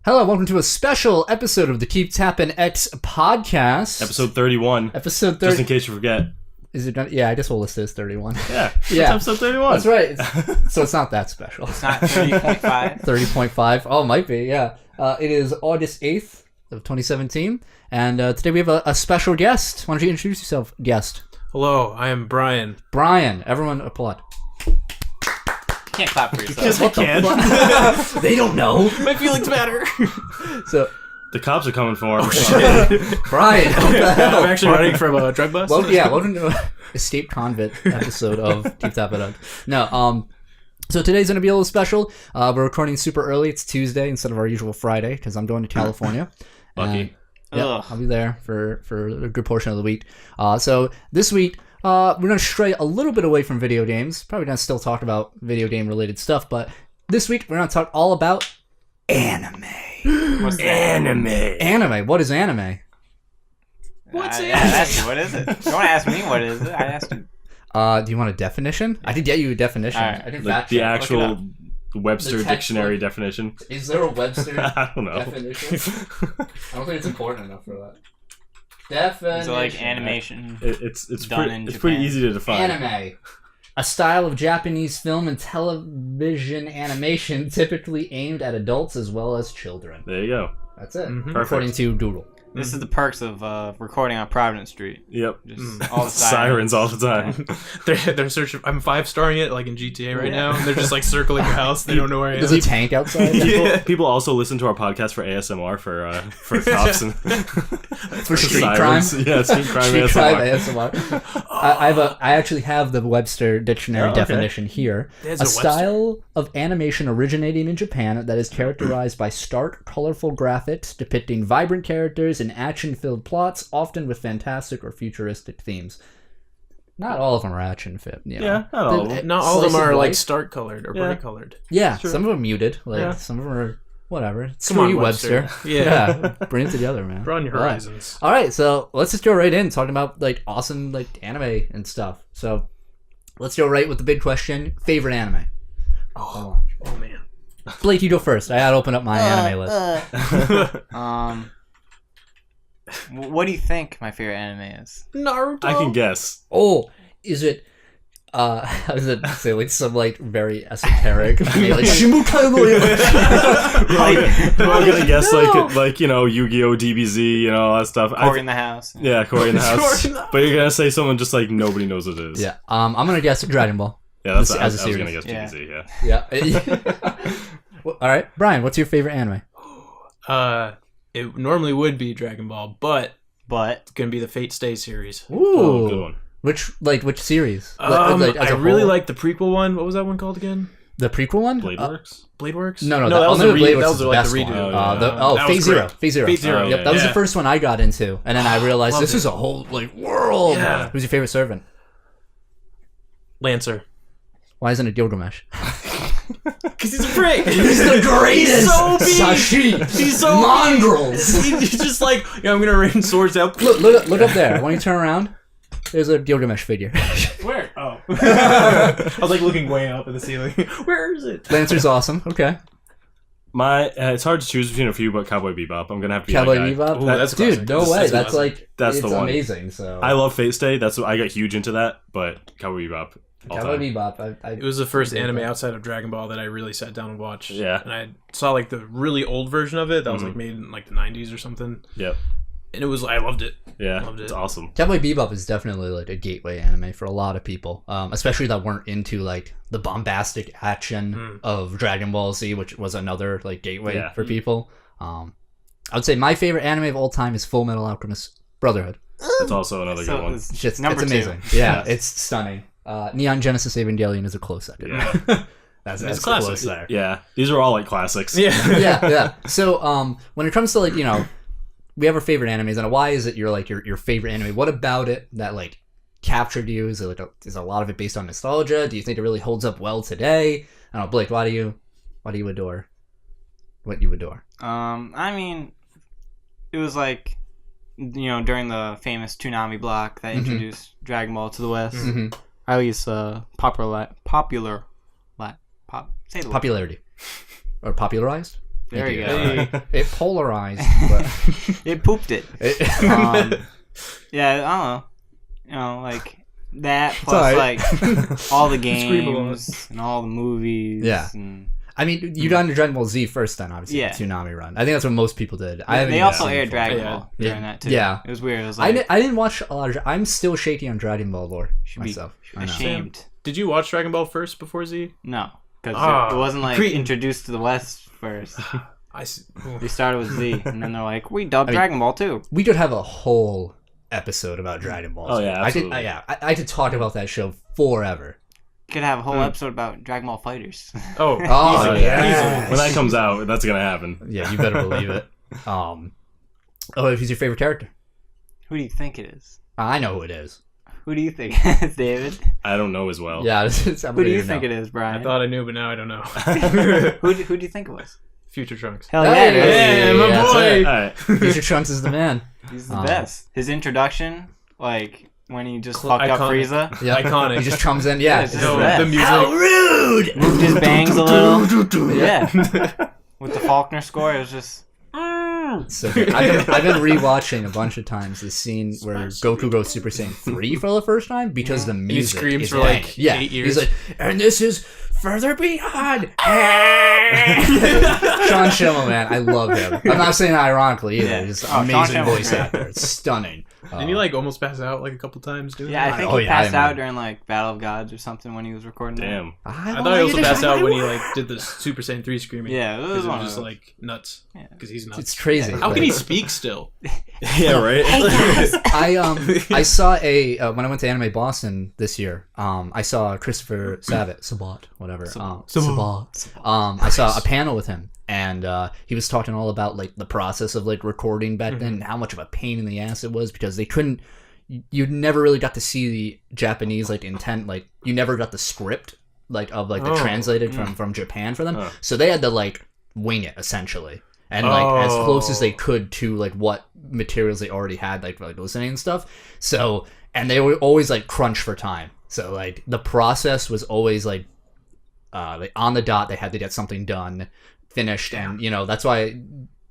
Hello, welcome to a special episode of the Keep Tappin X podcast. Episode 31. Episode 30. Just in case you forget. Is it? Yeah, I guess we'll list it as 31. Yeah. Yeah. It's episode 31. That's right. So it's not that special. It's not 30.5. 30.5. Oh, it might be, yeah. It is August 8th of 2017, and today we have a special guest. Why don't you introduce yourself, guest? Hello, I am Brian. Brian. Everyone applaud. Can't clap for yourself. Yes, I can. They don't know. My feelings matter. So, The cops are coming for him. Brian, what the hell? I'm actually running from a drug bust. Well, yeah, welcome to an escaped convict episode of Keep Tappin X. No, so today's going to be a little special. We're recording super early. It's Tuesday instead of our usual Friday because I'm going to California. Lucky. Yeah, I'll be there for a good portion of the week. So this week, we're going to stray a little bit away from video games. Probably going to still talk about video game related stuff, but this week we're going to talk all about anime. What's that? Anime. What is anime? What's I it? asked you, what is it? You don't ask me what is it. I asked you. Do you want a definition? I could get you a definition. All right. I think The actual Webster The Dictionary definition. Is there a Webster I don't know. definition? I don't think it's important enough for that. Definition. So like animation. It's Done pretty, in it's pretty Japan. easy to define. Anime. A style of Japanese film and television animation typically aimed at adults as well as children. There you go. That's it. Mhm. According to Google. This is the perks of recording on Providence Street. Yep. Just all the Sirens all the time. They're searching. I'm 5-starring it like in GTA right now. And they're just like circling your house. They don't know where I am. There's a tank outside. People also listen to our podcast for ASMR for cops and For street crime. sirens. Yeah, street crime Street ASMR. crime ASMR. I actually have the Webster Dictionary okay. definition here. There's A a Webster. style of animation originating in Japan that is characterized by stark, colorful graphics depicting vibrant characters and action-filled plots, often with fantastic or futuristic themes. Not all of them are action-filled. You know. Yeah, not all of them. Not all of them Slice are like life. stark colored or bright colored. Yeah, True. some of them muted. Like Yeah. some of them are whatever. Come Screw on, you, Webster. Yeah, bring it together, man. Broaden your All right. horizons. All right, so let's just go right in talking about like awesome like anime and stuff. So let's go right with the big question: favorite anime. Oh man. Blake, you go first. I gotta open up my anime list. What do you think my favorite anime is? Naruto. I can guess. Oh, is it? I was gonna say like some like very esoteric, like Shimukai We're all gonna guess like you know Yu-Gi-Oh, DBZ, you know all that stuff. Cory in the House. Yeah, Cory in the House. Cory in the House. But you're gonna say someone just like nobody knows what it is. Yeah. I'm gonna guess Dragon Ball. Yeah, that's As a I was series. gonna guess Yeah. DBZ. Yeah. Yeah. Well, all right, Brian. What's your favorite anime? It normally would be Dragon Ball, but But it's gonna be the Fate Stay series. Ooh, Oh, good one. Which series? As I a really whole? like the prequel one. What was that one called again? the prequel one. Blade Works. Blade Works? No, that was the the Blade that Works was is the like best the one. redo. Yeah. That Phase was Zero. great. Phase Zero. Phase Zero. Yep, that was the first one I got into, and then I realized Loved this it. is a whole like world. Yeah. Who's your favorite servant? Lancer. Why isn't it Gilgamesh? Because he's a prick. He's the greatest. He's so mean. Sashi. He's so Mongrels. mean. He's just like, yeah, I'm gonna rain swords out. Look up there. When you turn around, there's a Gilgamesh figure. Where? Oh. I was like looking way up at the ceiling. Where is it? Lancer's awesome. Okay. It's hard to choose between a few, but Cowboy Bebop. I'm gonna have to be Cowboy that guy. Bebop. Ooh, that's a Dude, classic. no way. That's That's classic. like That's it's the one. amazing. So I love Fate Stay. That's what I got huge into that, but Cowboy Bebop. All Cowboy time. Bebop. It was the first I dig anime that. outside of Dragon Ball that I really sat down and watched. Yeah. And I saw like the really old version of it that was Mhm. like made in like the 90s or something. Yep. And it was, I loved it. Yeah. Loved it. It's awesome. Cowboy Bebop is definitely like a gateway anime for a lot of people, especially that weren't into like the bombastic action of Dragon Ball Z, which was another like gateway Yeah. for people. I would say my favorite anime of all time is Fullmetal Alchemist Brotherhood. That's also another So good one. it's It's just number it's amazing. two. Yeah, it's stunning. Neon Genesis Evangelion is a close second. Yeah. that's classic. close there. Yeah. These are all like classics. Yeah. Yeah. So when it comes to like we have our favorite animes, and why is it your favorite anime? What about it that like captured you? Is it like is a lot of it based on nostalgia? Do you think it really holds up well today? I don't know, Blake. Why do you adore what you adore? I mean, it was like, during the famous Toonami block that introduced Dragon Ball to the West. Mm-hmm. At least popular. Say the word. Popularity or popularized? There you Thank go. It polarized. But It pooped it. it Yeah, I don't know. You know, like that plus alright. like all the Scream along. games and all the movies. Yeah. And I mean, you got into Dragon Ball Z first, then obviously. Yeah. The Tsunami run. I think that's what most people did. I haven't they even also seen aired it Dragon Yeah. Ball during that too. Yeah. It was weird. It was I like didn't watch a lot of. I'm still shaky on Dragon Ball lore should be myself. I know. ashamed. Did you watch Dragon Ball first before Z? No, because Ah, it wasn't like Cretan. introduced to the West first. Ooh. They started with Z, and then they're like, we dubbed I mean- Dragon Ball too. We could have a whole episode about Dragon Ball. Oh, yeah, absolutely. I could talk about that show forever. Could have a whole episode about Dragon Ball Fighters. Oh, Oh, So, yeah. when that comes out, that's gonna happen. Yeah, you better believe it. Who's your favorite character? Who do you think it is? I know who it is. Who do you think it is, David? I don't know as well. Yeah, Who do you think it is, Brian? I thought I knew, but now I don't know. Who do you think it was? Future Trunks. Hell Hey, yeah, Yeah, yeah, my that's boy. it. All right. Future Trunks is the man. he's the best. His introduction, like when he just Cl- fucked up iconic. Frieza, Yeah, Iconic. He just comes in. Yeah, Yeah, it's just No, that. the music. how rude. moved his bangs a little. Yeah, with the Faulkner score, it was just. So good. I've been rewatching a bunch of times the scene where Goku goes Super Saiyan 3 for the first time because the music screams is for, like, banging. Yeah, 8 years. he's like, and this is further beyond. Sean Schemmel, man, I love him. I'm not saying that ironically either. Yeah. He's just Oh, Sean amazing Schemmel's voice great. actor. It's stunning. Didn't he like almost pass out like a couple times doing Yeah, I that? think Oh, he yeah, I passed remember. out during like Battle of Gods or something when he was recording. that. Damn. I thought he also passed out when he like did the Super Saiyan 3 screaming. Yeah, it was Because it one was of just those. like nuts. Yeah. Because he's nuts. It's crazy. How Like, can he speak still? Yeah, right. I saw when I went to Anime Boston this year. I saw Christopher Sabat, whatever. Sabat. I saw a panel with him, and he was talking all about like the process of like recording back then, and how much of a pain in the ass it was because they couldn't. You never really got to see the Japanese like intent. Like you never got the script like of like the translated from Japan for them. So they had to like wing it essentially. And like as close as they could to like what materials they already had like for like listening and stuff. So and they were always like crunch for time. So like the process was always like on the dot. They had to get something done, finished, and you know that's why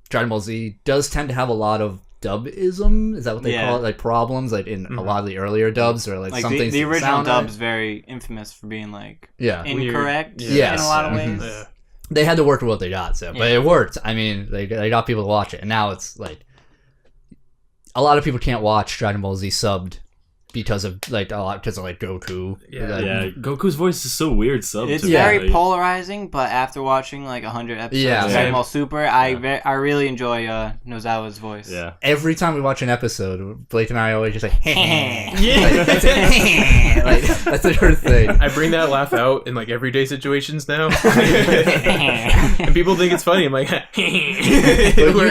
Dragon Ball Z does tend to have a lot of dubism. Is that what they call it? Like problems, like in a lot of the earlier dubs, or like Like some things the that original sound right. dub's very infamous for being like Yeah, incorrect Yes. in a lot of Mhm. ways. Yeah. they had to work with what they got, but Yeah. it worked. I mean, they got people to watch it, and now it's like a lot of people can't watch Dragon Ball Z subbed because of like Goku. Yeah. Like, Yeah, Goku's voice is so weird. Sub. It's to very like, polarizing, but after watching like 100 episodes Yeah. of Yeah. Dragon Ball Super, I really enjoy Nozawa's voice. Yeah. Every time we watch an episode, Blake and I always just like, Yeah. like, that's it. Like, that's her thing. I bring that laugh out in like everyday situations now. And people think it's funny. I'm like, But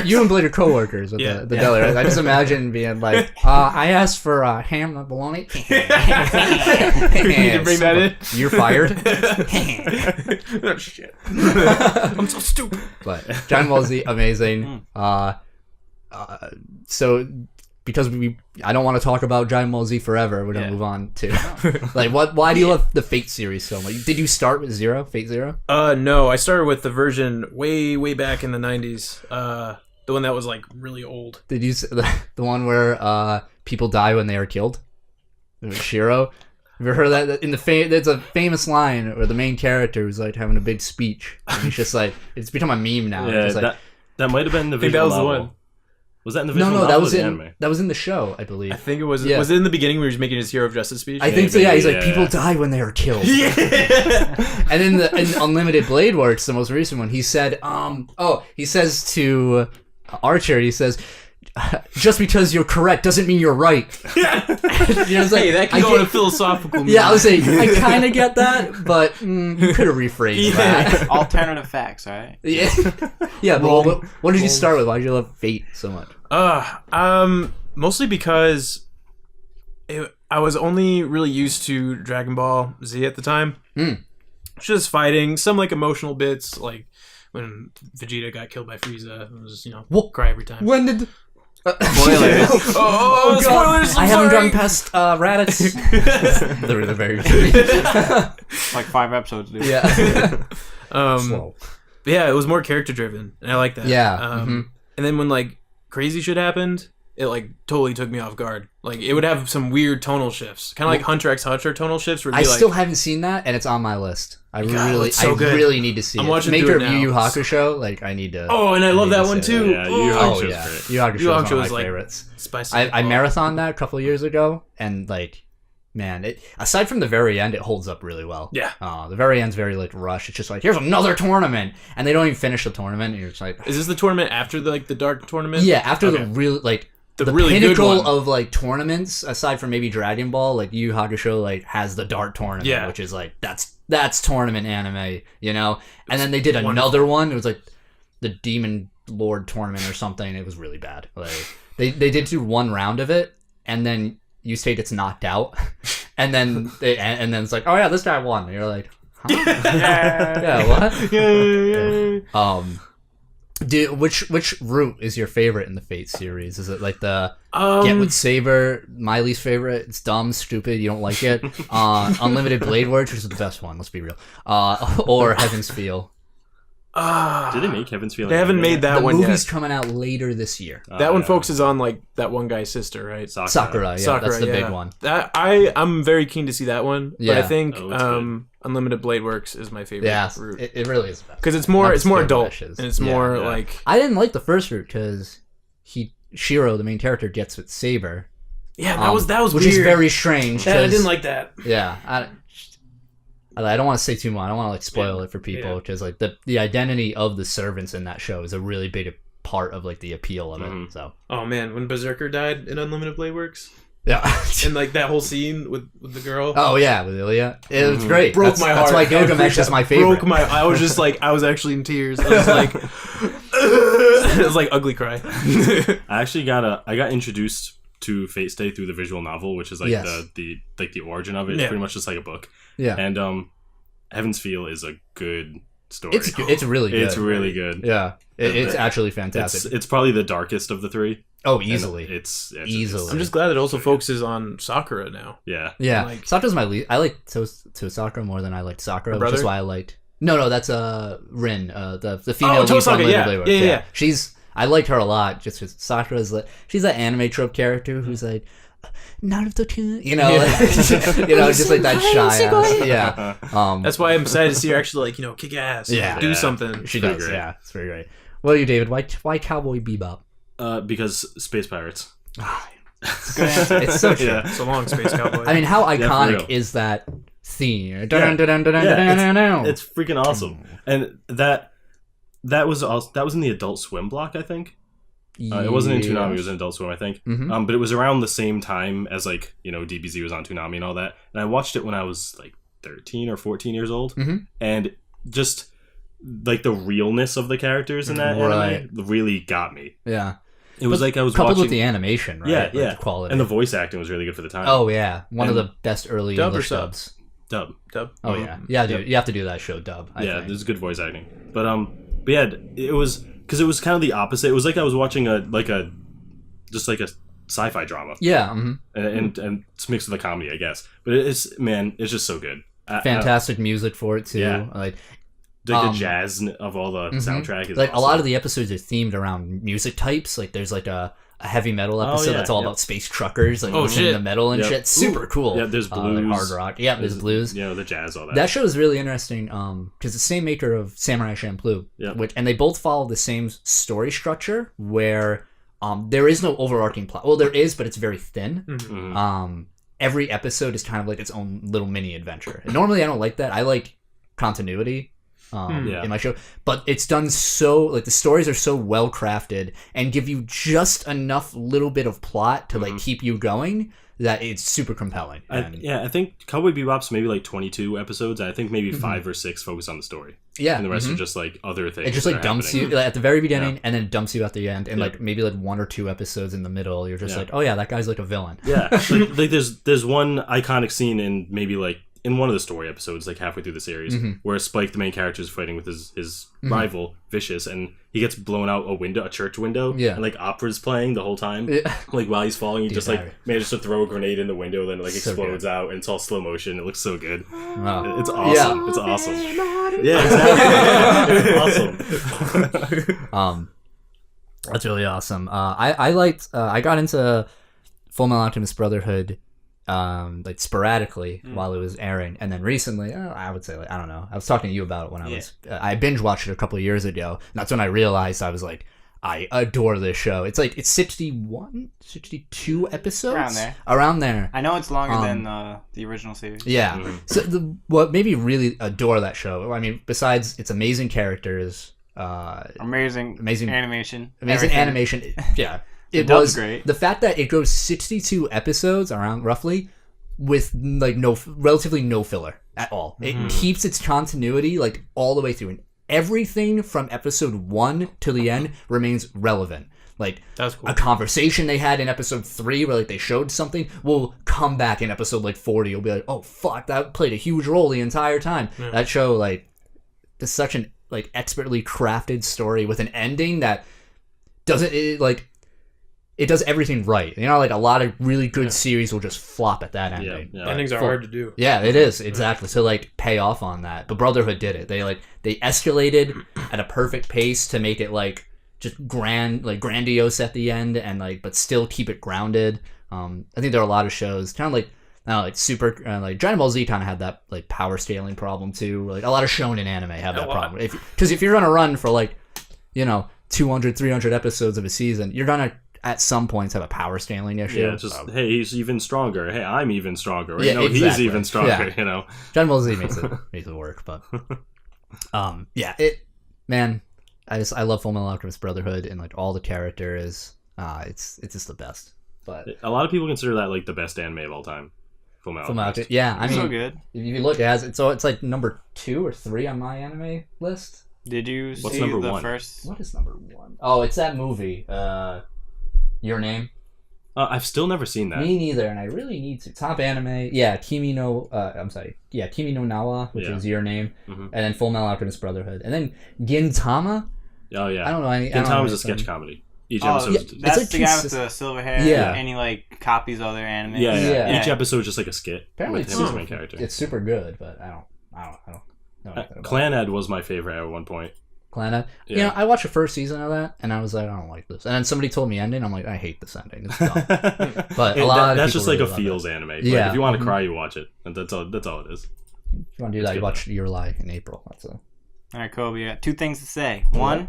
you and Blake are co-workers with Yeah. the deli, right? I just imagine being like, I asked for ham and bologna. You can bring that in. You're fired. Oh, shit. I'm so stupid. But Dragon Ball Z, amazing. So because I don't want to talk about Dragon Ball Z forever, we're gonna move on to like why do you love the Fate series so much? Did you start with Fate Zero? No, I started with the version way back in the 90s. The one that was like really old. Did you the one where people die when they are killed? It was Shiro. Have you ever heard that? In there's a famous line where the main character was like having a big speech, and he's just like it's become a meme now. Yeah, It's like, that might have been the I think visual that was the novel. one. Was that in the visual no, novel that or was the in anime? the show, I believe. I think it was. Yeah. Was it in the beginning where he was making his Hero of Justice speech? I think so. Yeah, he's like Yeah. people die when they are killed. Yeah. And in Unlimited Blade Works, the most recent one, he said, he says to Archer, he says, just because you're correct doesn't mean you're right. You know, it's like, Hey, that can go on a philosophical. yeah, I was saying, I kind of get that, but you could have rephrased that. Alternative facts, right? Yeah, yeah. But what did you start with? Why did you love Fate so much? Mostly because I was only really used to Dragon Ball Z at the time. Just fighting, some like emotional bits, like when Vegeta got killed by Frieza. It was cry every time. When did? Spoilers. Oh, spoilers! I haven't gotten past Raditz. Literally the very beginning. Like 5 episodes, dude. Yeah. Um, Slow. yeah, it was more character driven, and I like that. Yeah. And then when like crazy shit happened, it like totally took me off guard. Like it would have some weird tonal shifts, kind of like Hunter x Hunter tonal shifts. Where I still haven't seen that, and it's on my list. I really need to see I'm it. watching Maker through of it now. Yu Yu Hakusho, like I need to. Oh, and I love that one too. Yeah, Yu Yu Hakusho is great. Yu Yu Hakusho is one of my like favorites. Spicy. I marathoned that a couple of years ago, and like, man, it aside from the very end, it holds up really well. Yeah. The very end's very like rushed. It's just like here's another tournament, and they don't even finish the tournament. And you're just like, is this the tournament after the dark tournament? yeah, after the real like. The really good pinnacle one. of like tournaments, aside from maybe Dragon Ball, like Yu Yu Hakusho, like has the Dart tournament, which is like that's tournament anime, you know. And then they did another one. It was like the Demon Lord tournament or something. It was really bad. Like they did do one round of it, and then you state it's knocked out, and then it's like, oh yeah, this guy won. And you're like, huh? Yeah, what? Dude, which route is your favorite in the Fate series? Is it like the Get with Saber, my least favorite? It's dumb, stupid, you don't like it. Unlimited Blade Works, which is the best one, let's be real. Or Heaven's Feel. Did they make Heaven's Feel? They haven't made that one yet. The movie's coming out later this year. That one focuses on like that one guy's sister, right? Sakura, that's the big one. That I'm very keen to see that one. Yeah. But I think Unlimited Blade Works is my favorite route. It really is best. Because it's more adult and it's more like. I didn't like the first route because Shiro, the main character, gets with Saber. Yeah, that was which weird. Is very strange. I didn't like that. Yeah, I don't want to say too much. I don't want to like spoil it for people because like the identity of the servants in that show is a really big part of like the appeal of it. So. Oh man, when Berserker died in Unlimited Blade Works. Yeah, and like that whole scene with the girl. Oh yeah, with Ilya, it was great. Broke my heart. That's why Gilgamesh is my favorite. I was just like, I was actually in tears. I was like, it was like ugly cry. I got introduced to Fate Stay through the visual novel, which is like the origin of it. It's pretty much just like a book. Yeah, and Heaven's Feel is a good story. It's really good. It's really good. Yeah, it's actually fantastic. It's probably the darkest of the three. Oh, easily. It's easily. I'm just glad it also focuses on Sakura now. Yeah. Yeah. Like, Sakura's my lead. I like Sakura more than I liked Sakura, which is why I liked. No, that's Rin, the female lead from Blade Works. Yeah. I liked her a lot. Just because Sakura's like she's that anime trope character who's like Naruto-kun, you know, just like that shy ass. Yeah. That's why I'm excited to see her actually like kick ass. Do something. She does. Great. Yeah, it's very great. What are you, David? Why Cowboy Bebop? Because space pirates. It's good answer. It's so true. Yeah. So long, Space Cowboy. I mean, how iconic is that theme? It's freaking awesome. And that was in the Adult Swim block, I think. It wasn't in Toonami, it was in Adult Swim, I think. Mm-hmm. But it was around the same time as like DBZ was on Toonami and all that. And I watched it when I was like 13 or 14 years old, and just like the realness of the characters in that anime really got me. Yeah. It was like I was coupled watching with the animation, right? Yeah, like yeah. The quality. And the voice acting was really good for the time. Oh yeah, one of the best early dub English or sub? dubs. Dub. Oh yeah, dude, you have to do that show dub. I think. There's good voice acting. But yeah, it was because it was kind of the opposite. It was like I was watching a sci-fi drama. Yeah. And it's mixed with a comedy, I guess. But it's just so good. Fantastic music for it too. Yeah. Like the jazz of all the soundtrack is like awesome. A lot of the episodes are themed around music types. Like there's like a heavy metal episode that's all about space truckers, like listening to metal and shit. Super cool. Yeah, there's blues, like hard rock. Yeah, there's blues. The jazz, all that. That show is really interesting because the same maker of Samurai Champloo, and they both follow the same story structure where there is no overarching plot. Well, there is, but it's very thin. Every episode is kind of like its own little mini adventure. And normally I don't like that. I like continuity. In my show, but it's done so like the stories are so well crafted and give you just enough little bit of plot to like keep you going that it's super compelling. I think Cowboy Bebop's maybe like 22 episodes. And I think maybe 5 or 6 focus on the story. Yeah, and the rest are just like other things. It just like dumps you at the very beginning and then dumps you at the end, and like maybe like 1 or 2 episodes in the middle. You're just like, oh yeah, that guy's like a villain. Yeah, like there's one iconic scene in maybe like in one of the story episodes, like halfway through the series, where Spike, the main character, is fighting with his rival Vicious, and he gets blown out a church window, and like opera's playing the whole time, like while he's falling, he just like manages to throw a grenade in the window, then it like explodes out, and it's all slow motion. It looks so good. Wow. It's awesome. Yeah. It's awesome. Exactly. It's awesome. That's really awesome. I liked. I got into Fullmetal Alchemist Brotherhood, like sporadically while it was airing, and then recently, I would say, like, I don't know. I was talking to you about it when I binge watched it a couple of years ago. And that's when I realized I was like, I adore this show. It's like it's 62 episodes around there. I know it's longer than the original series. Yeah. So what made me really adore that show, I mean, besides its amazing characters. Amazing animation. Amazing animation. Yeah. It was great. The fact that it goes 62 episodes around roughly with like relatively no filler at all. It keeps its continuity like all the way through, and everything from episode 1 to the end remains relevant. Like that's cool. A conversation they had in episode 3 where like they showed something will come back in episode like 40. You'll be like, oh fuck, that played a huge role the entire time. Yeah. That show like is such an like expertly crafted story with an ending that it does everything right. You know, like a lot of really good series will just flop at that ending. Yeah. Endings are hard to do. Yeah, it is, exactly. So like pay off on that. But Brotherhood did it. They escalated at a perfect pace to make it like just grandiose at the end, and like but still keep it grounded. I think there are a lot of shows kind of like super like Dragon Ball Z kind of had that like power scaling problem too. Like a lot of shonen anime have that problem. Because if you're gonna run for like 200, 300 episodes of a season, you're gonna at some points have a power scaling issue. Yeah, just hey, he's even stronger. Hey, I'm even stronger. Or, he's even stronger. Yeah. Dragon Ball Z makes it work, but I love Fullmetal Alchemist Brotherhood and like all the characters. It's just the best. But a lot of people consider that like the best anime of all time. Fullmetal Alchemist. Yeah, I mean, so good. If you look, it's like number 2 or 3 on my anime list. Did you What's see number the one? first? What is number 1? Oh, it's that movie. Your Name. I've still never seen that. Me neither, and I really need to. Top anime, yeah. Kimi no Nawa, which is Your Name, and then Fullmetal Alchemist Brotherhood, and then Gintama. Oh yeah, I don't know. Gintama's a sketch comedy. Each episode. That's like the guy with the silver hair. Yeah, and he like copies other anime. Yeah. Each episode is just like a skit. Apparently, with him as the main character. It's super good, but I don't know. Clanad was my favorite at one point. Clanad. Yeah. I watched the first season of that, and I was like, I don't like this. And then somebody told me ending. I'm like, I hate this ending. It's dumb. But that's just like a feels anime. Like, if you want to cry, you watch it. That's all it is. If you want to do that, you watch Your Lie in April. That's all. All right, Kobe, you got 2 things to say. One,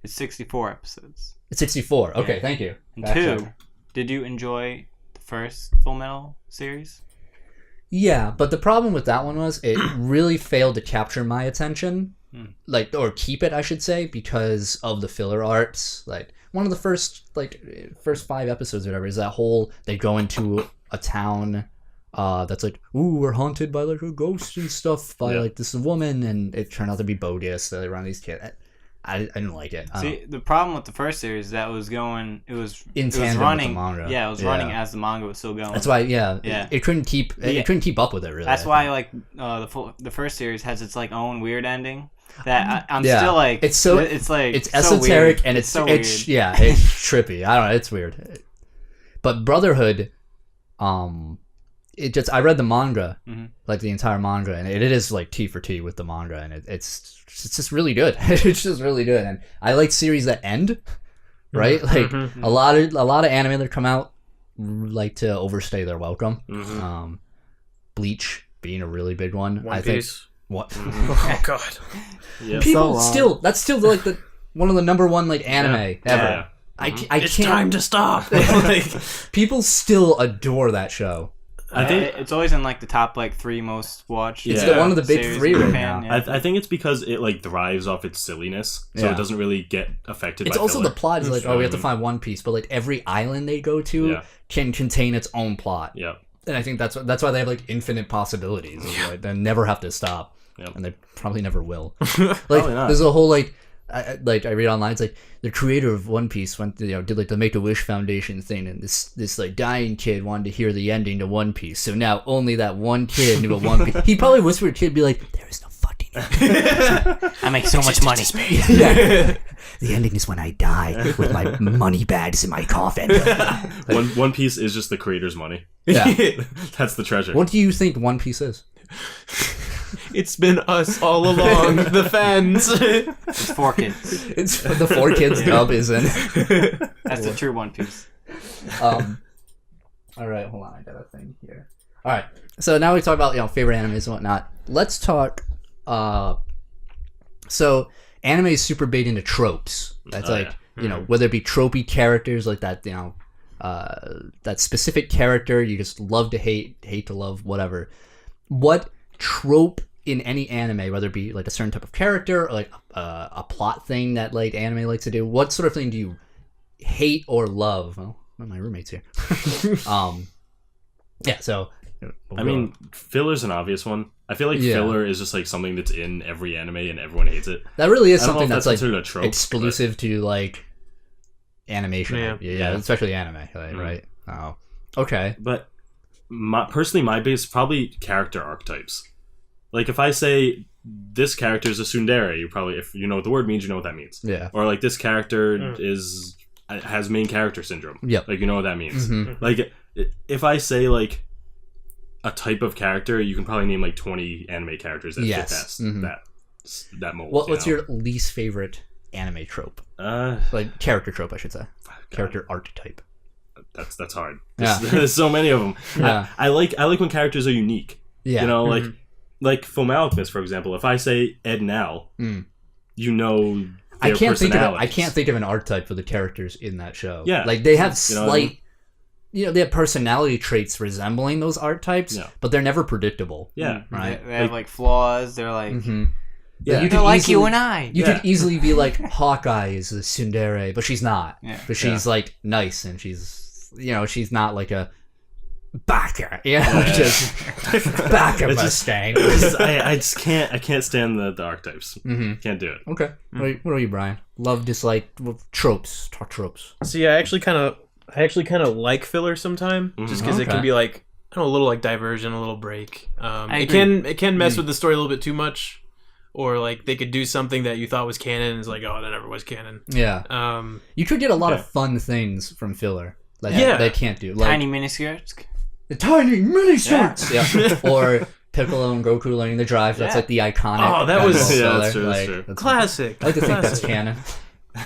it's 64 episodes. It's 64. Okay, thank you. And 2, did you enjoy the first Fullmetal series? Yeah, but the problem with that one was it really failed to capture my attention. Or keep it, I should say, because of the filler arcs. Like one of the first 5 episodes or whatever is that whole they go into a town that's like, ooh, we're haunted by like a ghost and stuff by like this woman, and it turned out to be bogus. So they run these kids. I didn't like it. See, the problem with the first series that was running with the manga. Yeah, it was running as the manga was still going. That's why, it couldn't keep it couldn't keep up with it really. That's why like the first series has its like own weird ending. That I'm still like it's esoteric, so and it's so weird. It's trippy. I don't know, it's weird. But Brotherhood, I read the manga, like the entire manga, and it is like T for T with the manga, and it's just really good. It's just really good, and I like series that end, right? Like a lot of anime that come out like to overstay their welcome. Bleach being a really big one. One Piece. What? Oh god. Yeah. People that's still like the one of the number one like anime ever. Yeah. It's time to stop. People still adore that show. I think it's always in like the top like 3 most watched. It's one of the big 3 right now. Yeah. I think it's because it like thrives off its silliness, so it doesn't really get affected. It's by also filler. the plot is like, we have to find One Piece, but like every island they go to can contain its own plot. Yeah. And I think that's why they have like infinite possibilities. Like, they never have to stop, and they probably never will. Like there's a whole like I read online, it's like the creator of One Piece went to, did like the Make-A-Wish Foundation thing, and this like dying kid wanted to hear the ending to One Piece, so now only that one kid knew a One Piece. He'd probably whisper to a kid, be like, there is no fucking ending. I make so much money. Yeah. The ending is when I die with my money bags in my coffin. One Piece is just the creator's money. Yeah. That's the treasure. What do you think One Piece is? It's been us all along, the fans. It's 4 kids. It's the 4 kids dub, isn't? That's the true One Piece. All right, hold on, I got a thing here. All right, so now we talk about favorite animes and whatnot. Let's talk. So anime is super big into tropes. That's whether it be tropey characters like that, that specific character you just love to hate to love, whatever. What trope in any anime, whether it be like a certain type of character or like a plot thing that like anime likes to do, what sort of thing do you hate or love? Well, one of my roommates here. Yeah, so I mean, filler's an obvious one. I feel like filler is just like something that's in every anime and everyone hates it. That really is I don't know something if that's like considered a trope, exclusive to like animation. Yeah, especially anime, right? Oh, okay. But personally, my biggest probably character archetypes. Like if I say this character is a tsundere, you probably, if you know what the word means, you know what that means. Yeah. Or like this character has main character syndrome. Yeah. Like you know what that means. Mm-hmm. Like if I say like a type of character, you can probably name like 20 anime characters that fit that mold. What's your least favorite anime trope? Like character trope, I should say. Character archetype. That's hard. Yeah. There's so many of them. Yeah. I like when characters are unique. Yeah. You know, like Fullmetal Alchemist, for example. If I say Ed and Al, you know their personalities. I can't think of an archetype for the characters in that show. Yeah. Like they have slight, you know they have personality traits resembling those archetypes, but they're never predictable. Yeah. Right. They have like flaws. They're like, yeah. You they're like you and I. You could easily be like, Hawkeye is a tsundere, but she's not. Yeah. But she's like nice, and she's she's not like a BAKA, just BAKA Mustang. I just can't. I can't stand the archetypes. Can't do it. Okay. What are you, Brian? Love, dislike, tropes. Talk tropes. See, I actually kind of like filler sometimes, just because it can be like, I don't know, a little like diversion, a little break. It can mess with the story a little bit too much, or like they could do something that you thought was canon and it's like, oh, that never was canon. Yeah. You could get a lot of fun things from filler. Like they can't do. Like, tiny miniskirts. The tiny mini skirts. Yeah. Or Piccolo and Goku learning the drive. That's like the iconic. Oh, that was that's true. That's classic. I like to think that's canon.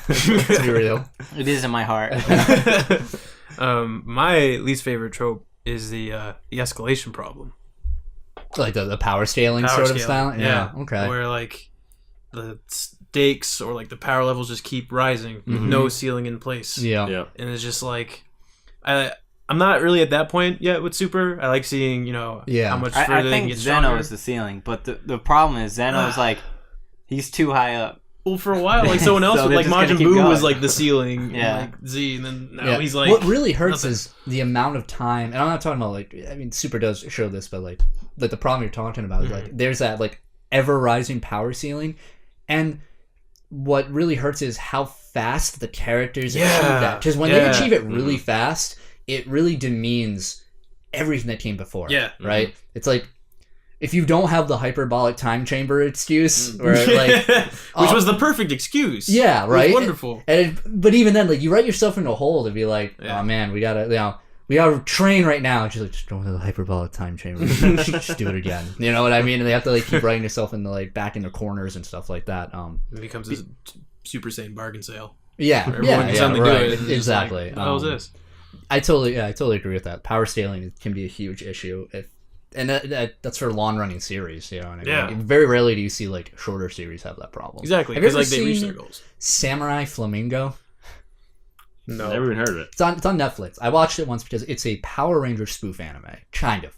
To be real. It is in my heart. My least favorite trope is the escalation problem. Like the power scaling sort of style? Yeah. Okay. Where like the stakes or like the power levels just keep rising with no ceiling in place. Yeah. And it's just like I'm not really at that point yet with Super. I like seeing, how much further I they can think get Zeno stronger. is the ceiling, but the problem is Zeno's like, he's too high up. Well, for a while, like someone else So with they're like just gonna Majin keep Buu going. was like the ceiling, Yeah. and, like Z, and then now he's like. What really hurts nothing. is the amount of time, and I'm not talking about like, I mean, Super does show this, but like the problem you're talking about is like, there's that like ever rising power ceiling, and what really hurts is how fast the characters achieve that. Because when they achieve it really fast, it really demeans everything that came before. Yeah. Right? It's like, if you don't have the hyperbolic time chamber excuse, where like, which was the perfect excuse. yeah, right, It was wonderful. But even then, like, you write yourself into a hole to be like, oh man, we gotta train right now. And she's like, just go into the hyperbolic time chamber, just do it again. You know what I mean? And they have to like keep writing yourself into like back into corners and stuff like that. It becomes a Super Saiyan bargain sale. Yeah, Everyone can suddenly do it. And Exactly. Like, what the hell is this? I totally agree with that. Power scaling can be a huge issue and that's for long running series, you know what I mean? Yeah. Very rarely do you see like shorter series have that problem. Exactly, Have you because ever like they reach seen their goals. Samurai Flamingo? No. Never even heard of it. It's on Netflix. I watched it once because it's a Power Ranger spoof anime, kind of.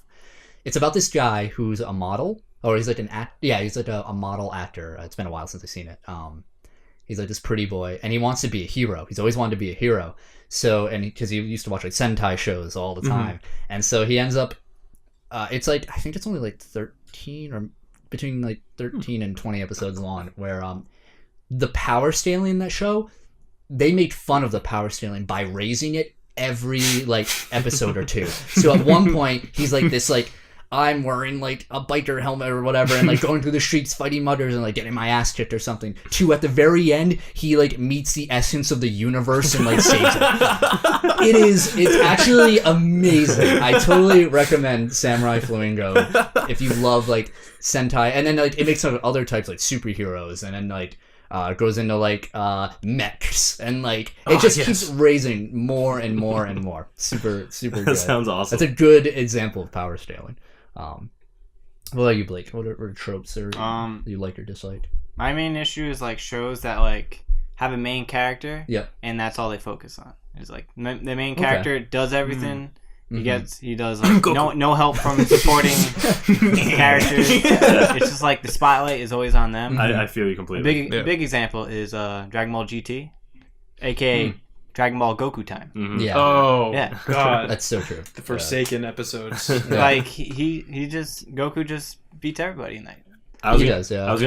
It's about this guy who's a model, or he's like he's like a model actor. It's been a while since I've seen it. He's like this pretty boy, and he wants to be a hero. He's always wanted to be a hero. So, and because he used to watch like Sentai shows all the time, and so he ends up. It's like, I think it's only like 13 or between like 13 and 20 episodes long, where the power scaling in that show, they made fun of the power scaling by raising it every like episode or two. So at one point he's like this like, I'm wearing like a biker helmet or whatever and like going through the streets fighting muggers and like getting my ass kicked or something. To at the very end he like meets the essence of the universe and like saves it. It's actually amazing. I totally recommend Samurai Flamingo if you love like Sentai, and then like it makes other types like superheroes, and then like goes into like mechs, and like it just keeps raising more and more and more. Super good. That sounds awesome. That's a good example of power scaling. What about you, Blake? What are tropes or you like or dislike? My main issue is like shows that like have a main character, and that's all they focus on. It's like the main character does everything. He does like no help from supporting characters. It's just like the spotlight is always on them. I feel you completely. A big example is Dragon Ball GT, aka Dragon Ball Goku time. Yeah. Oh, yeah. God. That's so true. The Forsaken episodes. Like Goku just beats everybody in that. I was gonna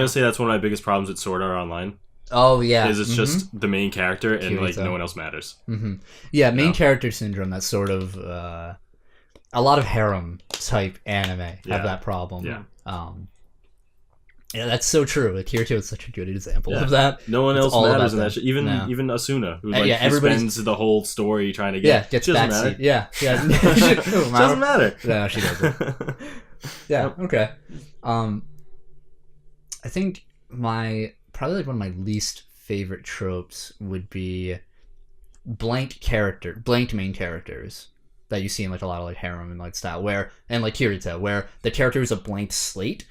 say that's one of my biggest problems with Sword Art Online. Oh yeah, is it's just the main character and like no one else matters. Yeah, main character syndrome. That's sort of a lot of harem type anime have that problem. Yeah, that's so true. Like Kirito is such a good example of that. No one else matters in that shit. Even Asuna, who like spends the whole story trying to get. Gets doesn't matter. Yeah, doesn't matter. No, she doesn't. Yeah. Okay. I think probably like one of my least favorite tropes would be blanked main characters that you see in like a lot of like harem and like style and like Kirito, where the character is a blank slate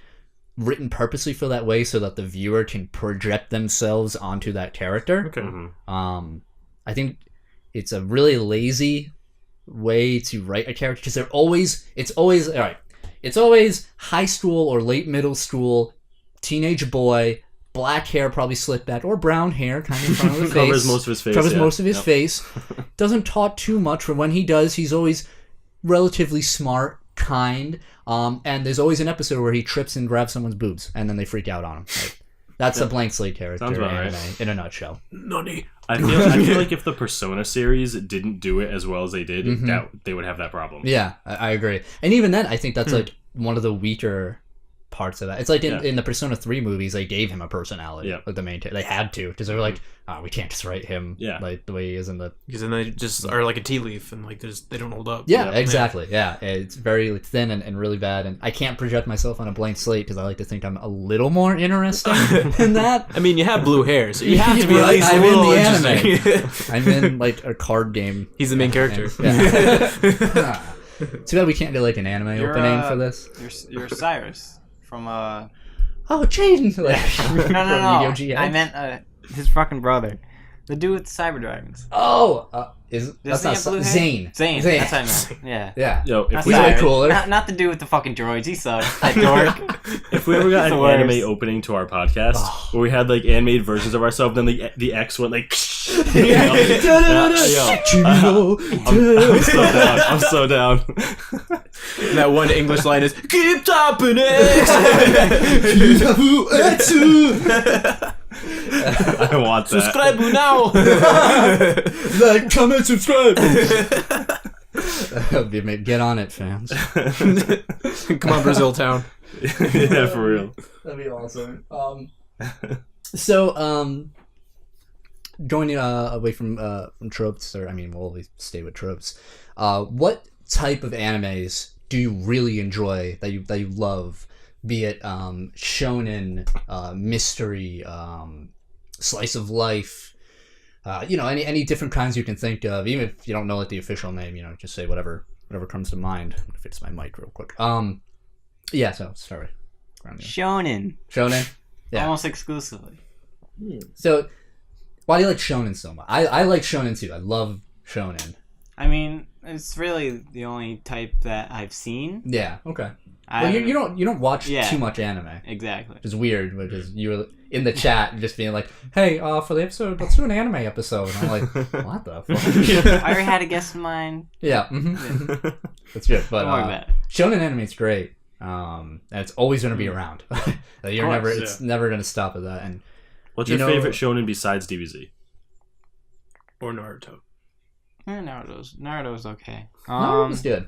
written purposely for that way so that the viewer can project themselves onto that character. Okay. I think it's a really lazy way to write a character because it's always high school or late middle school teenage boy, black hair, probably slicked back, or brown hair, kind of in front of the face. Covers most of his face. Doesn't talk too much, but when he does, he's always relatively smart, kind. And there's always an episode where he trips and grabs someone's boobs, and then they freak out on him. Like, that's a blank slate character anime in a nutshell. Nani. I feel like if the Persona series didn't do it as well as they did, they would have that problem. Yeah, I agree. And even then, I think that's like one of the weaker parts of that. It's like in the Persona 3 movies, they gave him a personality. Like the main they had to, because they were like, we can't just write him like the way he is in the... Because then they just are like a tea leaf, and like they don't hold up. Yeah, exactly. Yeah, it's very like, thin and really bad, and I can't project myself on a blank slate because I like to think I'm a little more interesting than that. I mean, you have blue hair, so you have to be at least I'm a little in the interesting. anime. I'm in like a card game. He's the main character. Too bad we can't do like an anime opening for this. You're Cyrus from Jaden. No. I meant his fucking brother, the dude with the cyber dragons. That's not Zane. Zane. That's what I meant. Yeah. Yo, if he's way cooler. Not the dude with the fucking droids. He sucks. That dork. If we ever got an anime opening to our podcast where we had like animated versions of ourselves, then the X went like. I'm so down. And that one English line is Keep Tappin X. I want that. Subscribe now. Like, comment, subscribe. Get on it, fans. Come on, Brazil town. Yeah, for real. That'd be awesome. So, going away from tropes, or I mean, we'll always stay with tropes. What type of animes do you really enjoy that you love? Be it shonen, mystery, slice of life, any different kinds you can think of. Even if you don't know like the official name, just say whatever comes to mind. I'm gonna fix my mic real quick. So sorry. Shonen. Yeah. Almost exclusively. So, why do you like shonen so much? I like shonen too. I love shonen. I mean, it's really the only type that I've seen. Yeah. Okay. Well, you don't watch too much anime. Exactly. Which is weird because you were in the chat just being like, "Hey, for the episode, let's do an anime episode." And I'm like, "What the fuck?" I already had a guess in mind. Yeah. That's good. But shonen anime is great, and it's always going to be around. It's never going to stop at that. And What's your favorite shonen besides DBZ? Or Naruto? Naruto's okay. Naruto's good.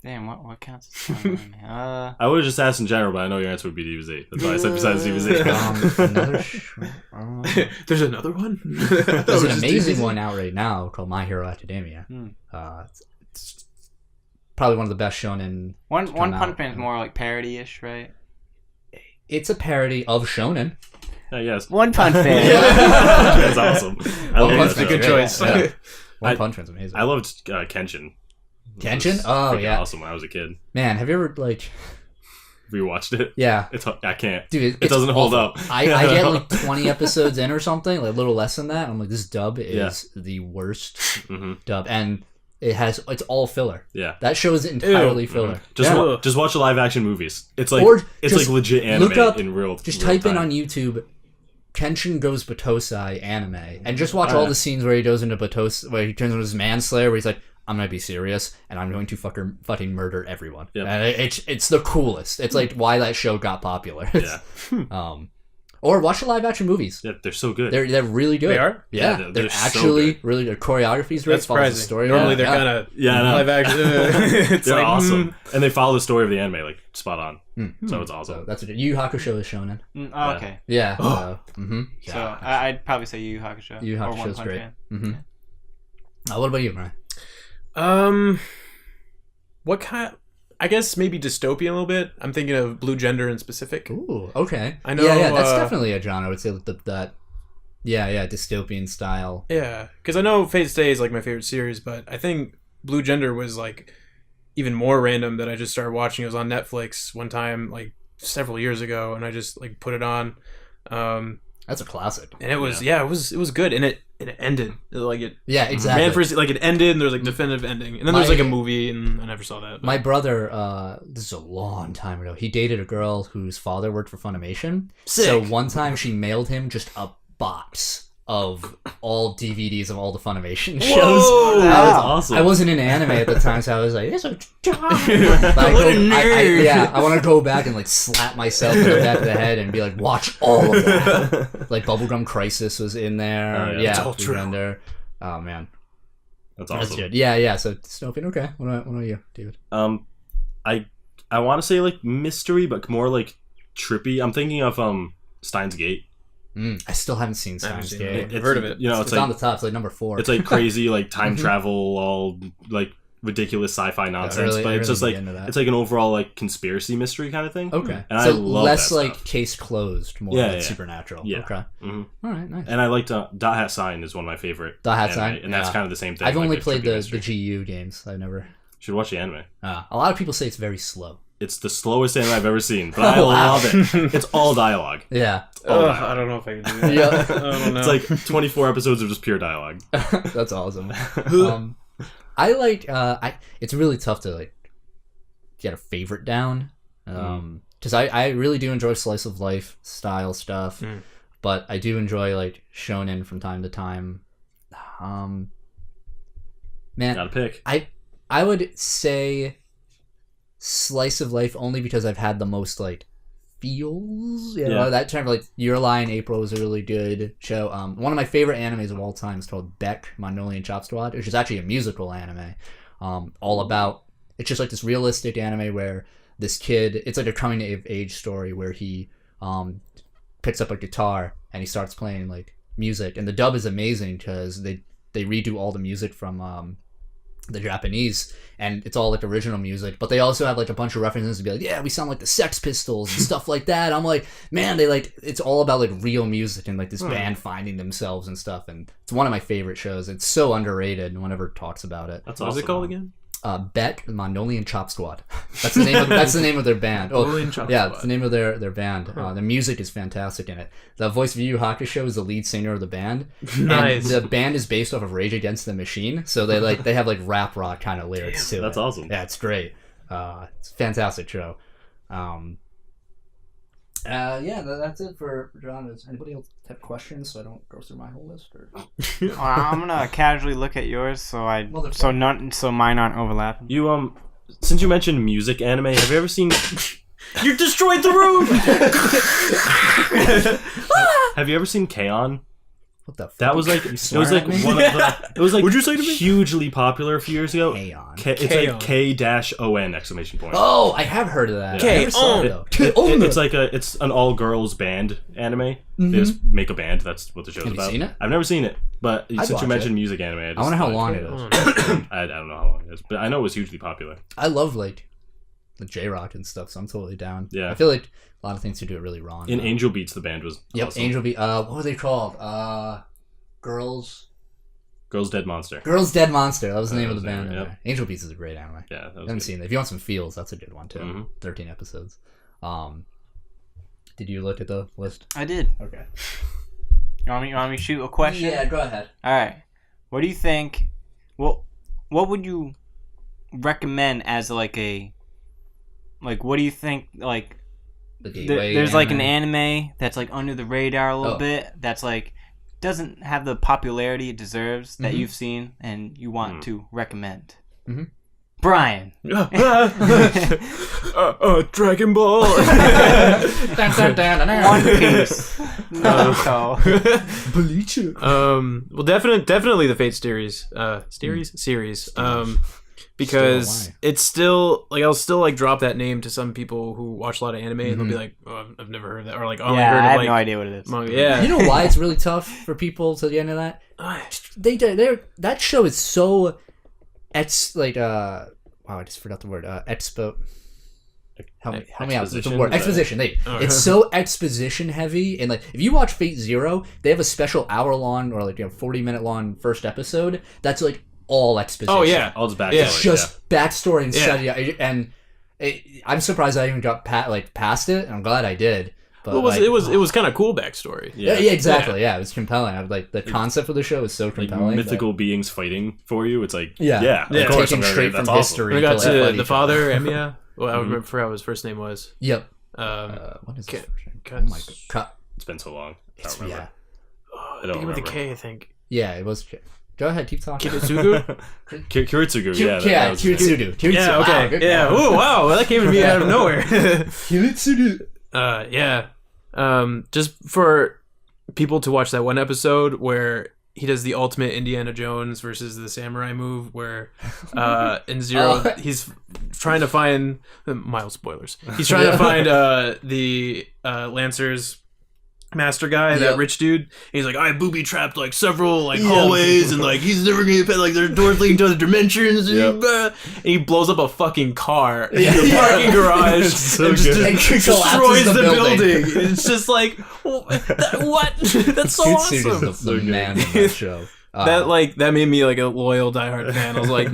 Damn, what counts as shonen? I would have just asked in general, but I know your answer would be DBZ. That's why I said besides DBZ. There's another one? There's an amazing one out right now called My Hero Academia. It's probably one of the best shonen. One Punch Man is more like parody-ish, right? It's a parody of shonen. Yes. One Punch Man. That's awesome. That's a good choice. Yeah. One Punch Man's amazing. I loved Kenshin. Kenshin? Oh, yeah. Awesome when I was a kid. Man, have you ever, rewatched it? Yeah. I can't. Dude, it doesn't hold up. I get 20 episodes in or something, a little less than that. I'm like, this dub is the worst dub. And it's all filler. Yeah. That show is entirely filler. Just watch the live action movies. It's like legit anime in real Just real type time. in on YouTube Kenshin Goes Batosai anime and just watch all the scenes where he goes into Batosai, where he turns into his manslayer, where he's like, I'm gonna be serious and I'm going to fucking murder everyone. Yep. And it's the coolest. It's like why that show got popular. Yeah. Or watch the live action movies. Yeah, they're so good. They're really good. They are? Yeah, they're so actually good. really good. Choreography's great. That's surprising. The story. Normally they're kind of live action. It's they're like, awesome. And they follow the story of the anime like spot on. So it's awesome. So that's what Yu Yu Hakusho is shonen. Okay. Yeah. So I'd probably say Yu Yu Hakusho. Yu Yu or One Hakusho's Punch great. Man. What about you, Brian? What kind? I guess maybe dystopian a little bit. I'm thinking of Blue Gender in specific. Ooh, okay. I know. Yeah, that's definitely a genre. I would say that. Yeah, dystopian style. Yeah, because I know Fate Stay is like my favorite series, but I think Blue Gender was like even more random that I just started watching. It was on Netflix one time, like several years ago, and I just like put it on. That's a classic. And it was it was good, and it ended like it. Yeah, exactly. Ran for it ended, and there was like definitive ending, and then there was like a movie, and I never saw that. But. My brother, this is a long time ago. He dated a girl whose father worked for Funimation. Sick. So one time she mailed him just a box of all DVDs of all the Funimation shows. Whoa, that was awesome. I wasn't in anime at the time, so I was like, "It's a job." I want to go back and like slap myself in the back of the head and be like, "Watch all of that." Like Bubblegum Crisis was in there. It's all true. Oh man, That's awesome. that's good. Yeah. So Dystopian. Okay, what about you, David? I want to say like mystery, but more like trippy. I'm thinking of Steins Gate. I still haven't seen Steins Gate. I've heard of it. You know, It's on the top. It's like number 4. It's like crazy, like time travel, all like ridiculous sci-fi nonsense. But it's just like it's like an overall like conspiracy mystery kind of thing. Okay, and so I love less that like stuff. case closed, more like supernatural. Yeah. Okay. All right. Nice. And I liked Dot Hat Sign is one of my favorite. Dot Hat anime, Sign, and that's kind of the same thing. I've like only a played trippy the mystery. GU games. I've never. Should watch the anime. A lot of people say it's very slow. It's the slowest anime I've ever seen, but I love it. It's all dialogue. Yeah. I don't know if I can do that. Yeah. I don't know. It's like 24 episodes of just pure dialogue. That's awesome. I like. It's really tough to like get a favorite down. Because I really do enjoy slice of life style stuff, but I do enjoy like shonen from time to time. Man, Gotta pick. I would say slice of life only because I've had the most like feels. You know, that term like Your Lie in April was a really good show. One of my favorite animes of all time is called Beck, Mongolian Chop Squad, which is actually a musical anime. All about it's just like this realistic anime where this kid, it's like a coming of age story where he picks up a guitar and he starts playing like music, and the dub is amazing because they redo all the music from the Japanese, and it's all like original music, but they also have like a bunch of references to be like, yeah, we sound like the Sex Pistols and stuff like that. I'm like, man, they like, it's all about like real music and like this band finding themselves and stuff, and it's one of my favorite shows. It's so underrated. No one ever talks about it. That's What's awesome. it called again? Beck, Mongolian Chop Squad. That's the name of their band. Mongolian Chop yeah, Squad. it's the name of their band. The music is fantastic in it. The voice of Yu Yu Hakusho is the lead singer of the band. Nice. And the band is based off of Rage Against the Machine, so they have like rap rock kind of lyrics too. That's awesome. Yeah, it's great. It's a fantastic show. That's it for John. Does anybody else have questions so I don't go through my whole list? Or? I'm gonna casually look at yours so mine aren't overlapping. You since you mentioned music anime, have you ever seen You destroyed the room. Have you ever seen K-On? What the fuck? That was like it was like one of the it was like What'd you say to me? hugely popular a few years ago. K-On. It's like K-O-N exclamation point. Oh, I have heard of that. K-On. I never saw it, though. It's an all girls band anime. They just make a band. That's what the show's Have you about. seen it? I've never seen it, but I'd since watch you mentioned it. music anime, I wonder how long it is. I don't know how long it is, but I know it was hugely popular. I love like the J-Rock and stuff, so I'm totally down. Yeah. I feel like a lot of things to do it really wrong. In Angel Beats, the band was awesome. Angel Beat. What were they called? Girls Dead Monster. Girls Dead Monster. That was the name of was the band. it, yep. There. Angel Beats is a great anime. Yeah, that I was haven't good. seen it. If you want some feels, that's a good one too. Mhm. 13 episodes. Did you look at the list? I did. Okay. You want me to shoot a question? Yeah, go ahead. All right. What do you think? What would you recommend as like a what do you think like The gateway there's like an anime. anime that's like under the radar a little bit that's like doesn't have the popularity it deserves that you've seen and you want to recommend. Mhm. Brian. Dragon Ball. One Piece. Naruto. Bleach. Well, definitely the Fate series. Because Still, why? it's still like I'll still like drop that name to some people who watch a lot of anime and they'll be like, "Oh, I've never heard of that," or like, "Oh, I Yeah, heard I of have like no idea what it is. manga." Yeah, You know why it's really tough for people to get into that? That show is so wow, I just forgot the word. Expo. Help me out. It's the word exposition. It's so exposition heavy, and like if you watch Fate Zero, they have a special hour-long or 40-minute long first episode that's like all exposition. Oh yeah, All its backstory. Yeah. It's just backstory and Yeah. study, and I'm surprised I even got past it, and I'm glad I did. But it was kind of cool backstory. yeah, exactly. Yeah, it was compelling. I was like the concept of the show is so like compelling. mythical beings fighting for you. It's like Yeah. of course, Taken straight from history. We got to, like, to fight the each father, Emiya. Well, I forgot what his first name was. Yep. Um, What is Ka- his first name? Ka- Oh my god. It's been so long. I It's, don't remember. I don't think with a remember. K, I think. Yeah, it was. Go ahead, keep talking. Kiritsugu? Kiritsugu. Yeah, Kiritsugu. Yeah, Wow, okay. good Yeah. call. Oh, wow. Well, that came to me out of nowhere. Kiritsugu. Yeah. Just for people to watch that one episode where he does the ultimate Indiana Jones versus the samurai move where in Zero he's trying to find mild spoilers. He's trying to find the Lancer's master guy, that rich dude. And he's like, I booby trapped like several like hallways and like he's never gonna get like there's doors leading to other dimensions and he blows up a fucking car in the parking garage so and just good. And destroys collapses the the building. It's just like what? That's so Kiritsugu awesome. is the man in that show. That made me like a loyal diehard fan. I was like,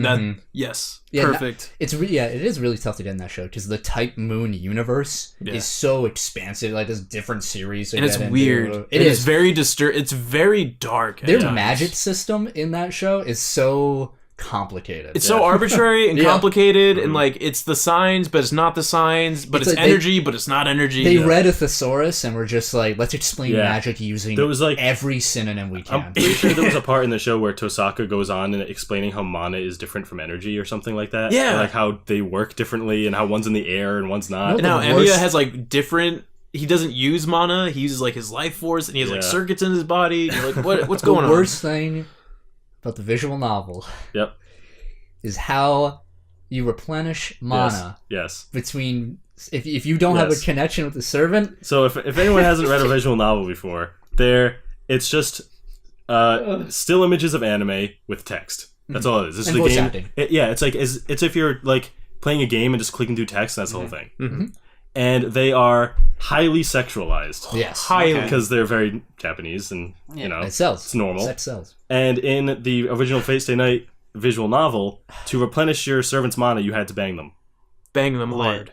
yes, Yeah, perfect. It is really tough to get in that show because the Type Moon universe is so expansive. Like there's different series, to And it's get into. weird. It is very It's very dark. at Their times. magic system in that show is so complicated. It's so arbitrary and Yeah. complicated, and like it's the signs, but it's not the signs, but It's it's like energy, but it's not energy. They read a thesaurus and were just like, let's explain magic using There was, like- every synonym we can. I'm pretty sure there was a part in the show where Tosaka goes on and explaining how mana is different from energy or something like that. Yeah. And, like how they work differently and how one's in the air and one's not. No, And now the Emiya worst- has like different. He doesn't use mana. He uses like his life force, and he has like Yeah. circuits in his body. And you're like, what's The going on? worst thing about the visual novel Yep. is how you replenish mana Yes. between if you don't have a Yes. connection with the servant. So if anyone hasn't read a visual novel before, it's just still images of anime with text. That's all it is. This And is voice the game. acting. It's if you're like playing a game and just clicking through text. That's the whole thing. Mm-hmm. And they are highly sexualized. Yes, Highly. Because they're very Japanese and you know it sells. it's normal. Sex sells. And in the original Fate Stay Night visual novel, to replenish your servant's mana, you had to bang them. Bang them hard.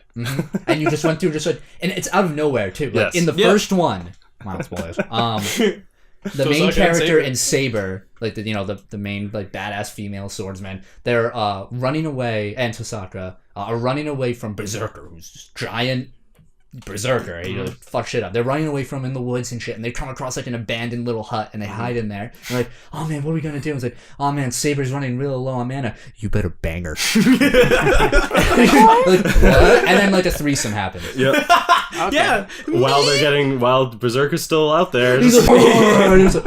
And you just went through and it's out of nowhere too. Like Yes. in the Yep. first one, mild spoilers. The main Tosaka and character Saber. in Saber, like the main like badass female swordsman, they're running away, and Tosaka are running away from Berserker, who's this giant berserker. He like, fuck shit up. They're running away from him in the woods and shit, and they come across like an abandoned little hut, and they hide in there. And like, oh man, what are we gonna do? It's like, oh man, Saber's running real low on mana. You better bang her. Like, what? And then like a threesome happens. Yep. Okay. Yeah. While Berserker's still out there. He's like, oh, this is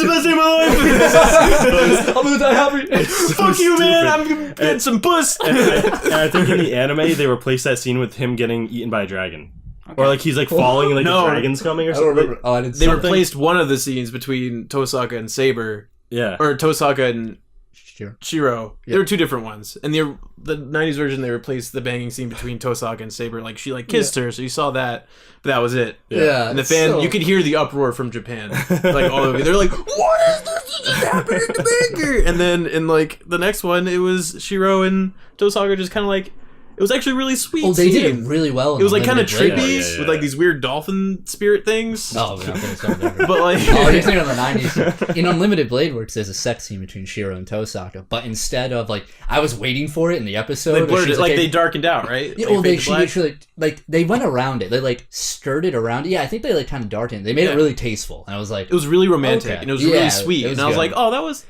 the best day of my life. I'm gonna die happy. So Fuck you, man. stupid. I'm gonna get some puss. And I think in the anime they replaced that scene with him getting eaten by a dragon. Okay. Or like he's like falling and like No. the dragon's coming or I don't something. remember. Oh, I didn't. They replaced one of the scenes between Tosaka and Saber. Yeah. Or Tosaka and Sure. Shiro. Yeah. There were two different ones. In the 90s version, they replaced the banging scene between Tosaka and Saber. Like, she, like, kissed her, so you saw that. But that was it. Yeah. And the fan, you could hear the uproar from Japan. Like, all over. They're like, what is this? This is happening to Banger! And then, in, like, the next one, it was Shiro and Tosaka just kind of, like, it was actually really sweet. Oh, they scene. did it really well. It was, like, kind of Limited trippy Blade. with, like, these weird dolphin spirit things. Oh, we're not gonna start there. But, like... Oh, you're thinking of the 90s. In Unlimited Blade Works, there's a sex scene between Shiro and Tosaka, but instead of, like, I was waiting for it in the episode. They blurred she's it, like, they darkened out, right? Yeah, Like, well, fade they to black? actually, like, they went around it. They, like, stirred it around. Yeah, I think they, like, kind of darkened it. They made it really tasteful. And I was like... It was really romantic, okay. and it was Yeah, really sweet. it was And I was good. like, oh, that was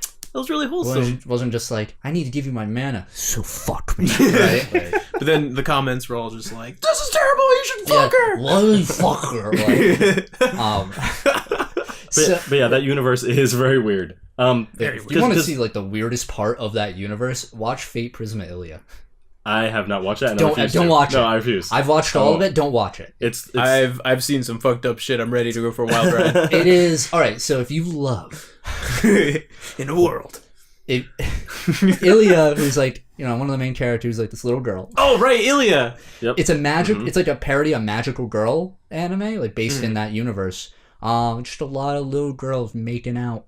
really wholesome. wasn't just like, I need to give you my mana, so fuck me. Right? Like, But then the comments were all just like, this is terrible, you should fuck her! Why do you fuck her? Like, But yeah, that universe is very weird. if you want to see like the weirdest part of that universe, watch Fate Prisma Ilia. I have not watched that. And Don't watch it. No, I refuse. I've watched all of it. Don't watch it. It's I've seen some fucked up shit. I'm ready to go for a wild ride. It is alright. So if you love in a world. Ilia, who's like, you know, one of the main characters, like this little girl. Oh right, Ilia. Yep. It's a magic. It's like a parody of Magical Girl anime, like based in that universe. Just a lot of little girls making out.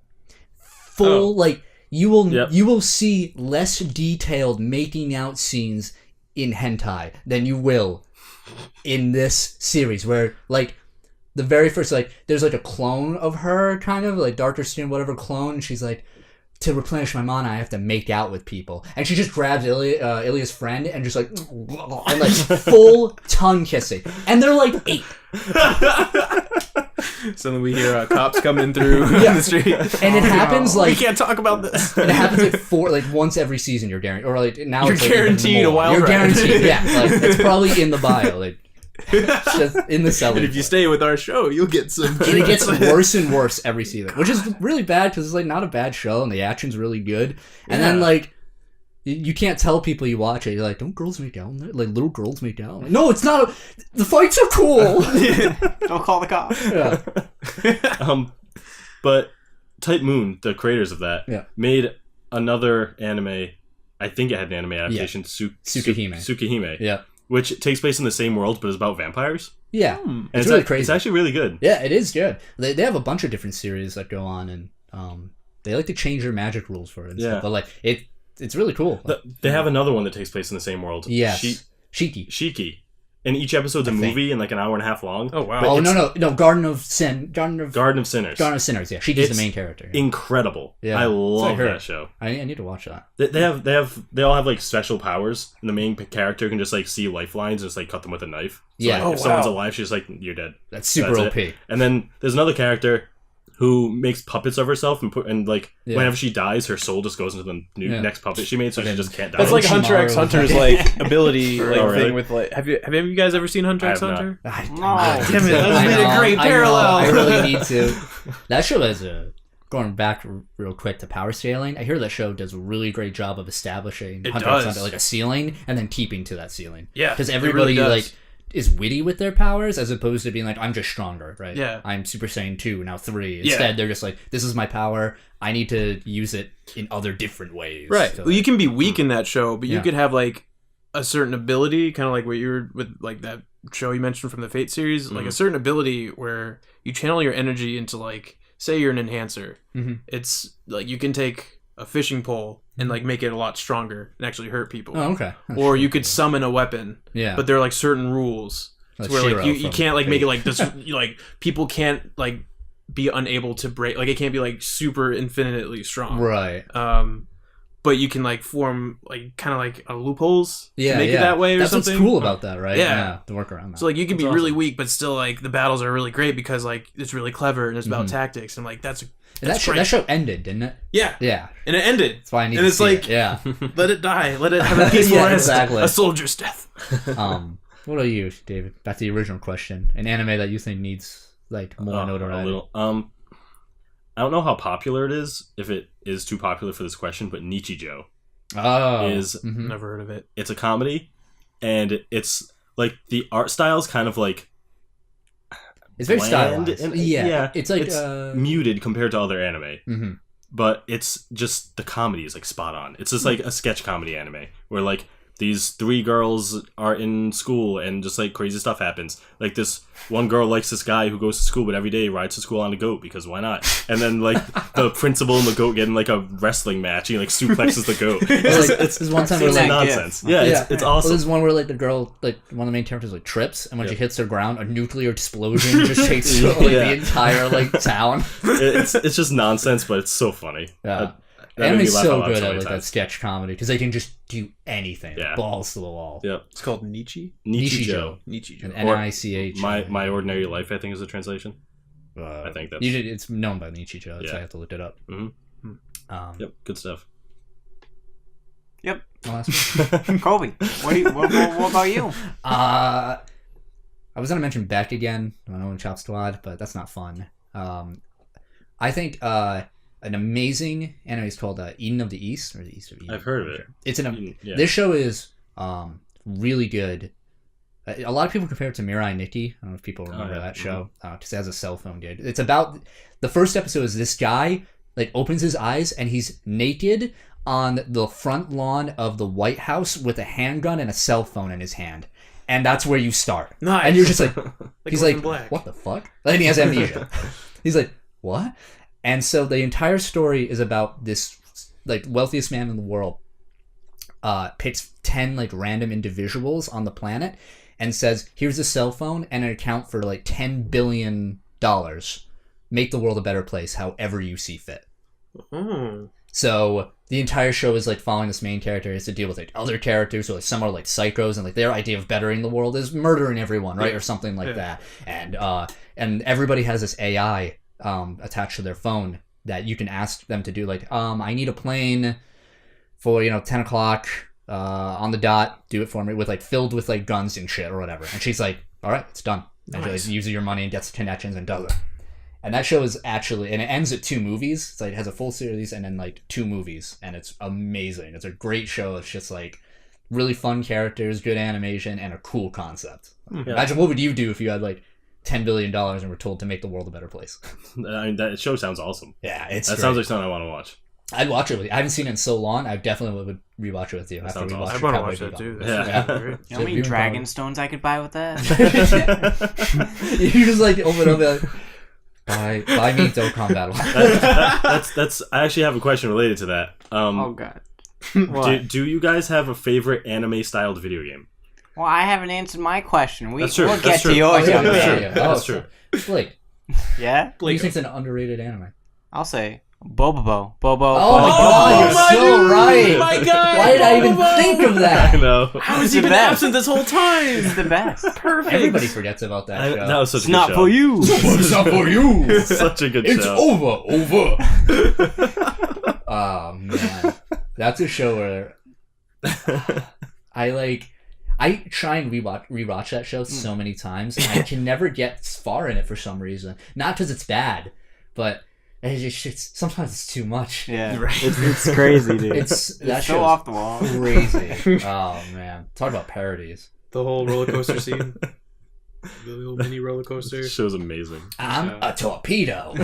Full like you will see less detailed making out scenes in hentai than you will in this series, where like the very first like there's like a clone of her, kind of like darker skin, whatever clone. And she's like, to replenish my mana, I have to make out with people. And she just grabs Ilia's friend and just like, and like full tongue kissing. And they're like 8. Suddenly we hear cops coming through the street. And it happens like... We can't talk about this. And it happens like once every season you're guaranteed. Or like now you're it's like guaranteed even more. a wild You're ride. guaranteed, yeah. Like it's probably in the bio. Like just in the selling. And if you stay with our show, you'll get some. And it gets worse and worse every season, which is really bad because it's like not a bad show and the action's really good. And then like you can't tell people you watch it. You're like, don't girls make out? Like little girls make out? Like, no, it's not. The fights are cool. Don't call the cops. Yeah. But Type Moon, the creators of that, made another anime. I think it had an anime adaptation. Tsukihime. Yeah. Which takes place in the same world, but is about vampires. Yeah, And it's really crazy. It's actually really good. Yeah, it is good. They have a bunch of different series that go on, and they like to change their magic rules for it. And stuff, but like it's really cool. They have another one that takes place in the same world. Yes, Shiki. And each episode's a movie and like an hour and a half long. Oh wow! Oh no! Garden of Sinners. Garden of Sinners. Yeah, Shiki's the main character. Yeah. Incredible. Yeah, I love that show. I need to watch that. They all have like special powers, and the main character can just like see lifelines and just like cut them with a knife. So, Yeah. like, if someone's alive, she's just like, you're dead. That's super OP. And then there's another character who makes puppets of herself and whenever she dies, her soul just goes into the next puppet she made, so she just can't die. That's like Hunter x Hunter's like ability like really? thing with like. Have you guys ever seen Hunter x Hunter? No. Damn it! That made a great parallel. I really need to. That show is going back real quick to power scaling. I hear that show does a really great job of establishing Hunter x Hunter, like a ceiling and then keeping to that ceiling. Yeah, because everybody like is witty with their powers as opposed to being like, I'm just stronger, right? Yeah. I'm Super Saiyan 2, now 3. Instead, they're just like, this is my power. I need to use it in other different ways. Right. Well, you can be weak in that show, but you Yeah. could have like a certain ability, kind of like what you were with like that show you mentioned from the Fate series, like a certain ability where you channel your energy into like, say you're an enhancer. It's like you can take a fishing pole and like make it a lot stronger and actually hurt people. Oh, okay. Or you could summon a weapon. Yeah. But there are like certain rules Like where Shiro like you from can't like make Fate. it like this like people can't like be unable to break, like it can't be like super infinitely strong. Right. but you can like form like kind of like loopholes to make it that way or something. That's what's cool about that, right? Yeah. To work around that. So like you can be really weak, but still like the battles are really great because like it's really clever and it's about tactics and like that show ended, didn't it? Yeah. Yeah. And it ended. That's why I need and to it's see like, it. Yeah. Let it die. Let it have a peaceful rest. Exactly. A soldier's death. What are you, David? Back to the original question. An anime that you think needs like more notoriety. I don't know how popular it is, if it is too popular for this question, but Nichijou is... Never heard of it. It's a comedy, and it's, like, the art style is kind of, like... It's very stylized. It's like... It's muted compared to other anime. But it's just... The comedy is, like, spot on. It's just, like, a sketch comedy anime, where, like... These 3 girls are in school and just like crazy stuff happens. Like this one girl likes this guy who goes to school, but every day rides to school on a goat because why not? And then like the principal and the goat get in like a wrestling match. He like suplexes the goat. It's one time it's nonsense. Yeah, it's awesome. Well, there's one where like the girl, like one of the main characters, like trips, and when she hits the ground, a nuclear explosion just shakes the entire like town. It's just nonsense, but it's so funny. Yeah. Anime's so good at like that sketch comedy because they can just do anything. Yeah. Balls to the wall. Yep. It's called Nichijou. And N-I-C-H. My Ordinary Life, I think, is the translation. I think that's... It's known by Nichijou. That's why I have to look it up. Yep. Good stuff. Yep. Kobe, what about you? I was gonna mention Beck again. I don't know in Chop Squad, but that's not fun. I think an amazing anime is called Eden of the East, or the East of Eden. I've heard of it. It's This show is really good. A lot of people compare it to Mirai Nikki. I don't know if people remember that show because it has a cell phone dude. It's about the first episode is this guy like opens his eyes and he's naked on the front lawn of the White House with a handgun and a cell phone in his hand, and that's where you start. Nice. And you're just like he's like, Black. What the fuck? And he has amnesia. He's like, what? And so the entire story is about this like wealthiest man in the world picks 10 like random individuals on the planet and says, here's a cell phone and an account for like $10 billion. Make the world a better place however you see fit. So the entire show is like following this main character. He has to deal with like other characters, so like some are like psychos, and like their idea of bettering the world is murdering everyone, right? Or something like that. And everybody has this AI attached to their phone that you can ask them to do like I need a plane for 10 o'clock on the dot, do it for me, with like filled with like guns and shit or whatever. And she's like, all right, it's done. And she like, uses your money and gets connections and does it. And that show is actually, and it ends at 2 movies. It's like it has a full series and then like 2 movies, and it's amazing. It's a great show. It's just like really fun characters, good animation, and a cool concept. Imagine what would you do if you had like $10 billion and were told to make the world a better place. I mean, that show sounds awesome. Yeah, that sounds like something I want to watch. I'd watch it with you. I haven't seen it in so long. I definitely would rewatch it with you. After we watch I want to watch that too. You know how many dragon stones I could buy with that? You just like open up like, buy me Dokkan Battle. That's. I actually have a question related to that. Oh god. Do you guys have a favorite anime styled video game? Well, I haven't answered my question. We'll That's get to yours, young man. That's true. Blake. Yeah? What do you think's an underrated anime? I'll say Bobo. Oh my god, you're so right. Oh my god. Why did I even think of that? I know. How has he been absent this whole time? It's the best. Perfect. Everybody forgets about that show. That was such it's a good not show. for you. It's not for you. It's such a good It's show. over. Oh man, that's a show where I try and rewatch that show so many times, and I can never get far in it for some reason. Not because it's bad, but sometimes it's too much. Yeah, right. It's crazy, dude. It's so off the wall. Crazy. Oh man, talk about parodies. The whole roller coaster scene. The little mini roller coaster. This show's amazing. I'm a torpedo.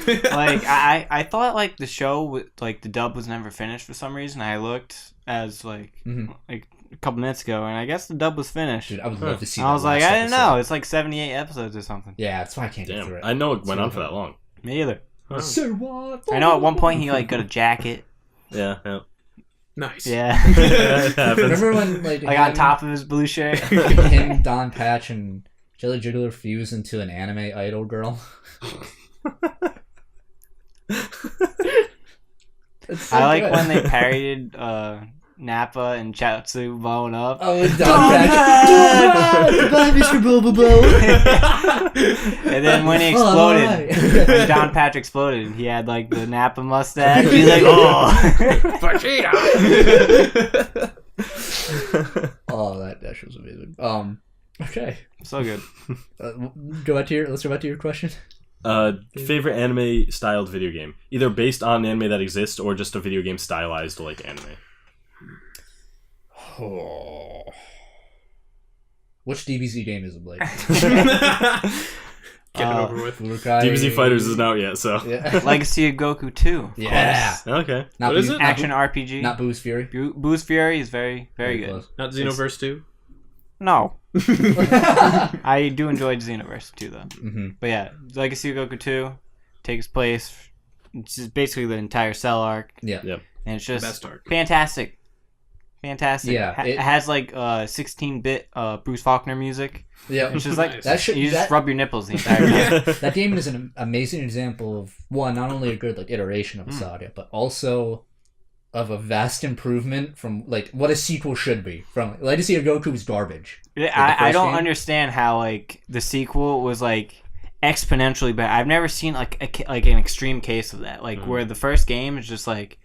Like I thought like the show like the dub was never finished for some reason. I looked as like a couple minutes ago, and I guess the dub was finished. Dude, I would love to see. I was like, I didn't know. It's like 78 episodes or something. Yeah, that's why I can't get through it. I know it went on for that long. Me either. So what? I know at one point he like got a jacket. Yeah. Nice. Yeah. Remember when like on top of his blue shirt? Him, Don Patch, and Jelly Jiggler fuse into an anime idol girl. So I like good. when they parodied Nappa and Chaozu blowing up. Oh, it's Don Patrick. Bye, Mr. Bobo. And then when he exploded, when Don Patrick exploded, he had like the Nappa mustache. He's like, oh, Vegeta. Oh, that show's amazing. Okay. So good. Let's go back to your question. Favorite anime styled video game, either based on anime that exists or just a video game stylized like anime. Oh. Which DBZ game is it, Blake? Get it over with. DBZ Fighters isn't out yet, so Yeah. Legacy of Goku 2. Yeah. okay. Not What is it? Action RPG. Not Boo's Fury. Boo's Fury is very, very good. close. Not Xenoverse 2? No. I do enjoy Xenoverse 2, though. Mm-hmm. But yeah, Legacy of Goku 2 takes place. It's just basically the entire Cell arc. Yeah. Yep. And it's just Best arc. fantastic. Yeah, It has like 16-bit Bruce Faulkner music. Yeah. Which is like, That should- you just that- rub your nipples the entire time. That game is an amazing example of one, not only a good like iteration of a saga, but also of a vast improvement from like what a sequel should be. From Legacy of Goku was garbage. I don't game? understand how like the sequel was like exponentially better. I've never seen like an extreme case of that. Like where the first game is just like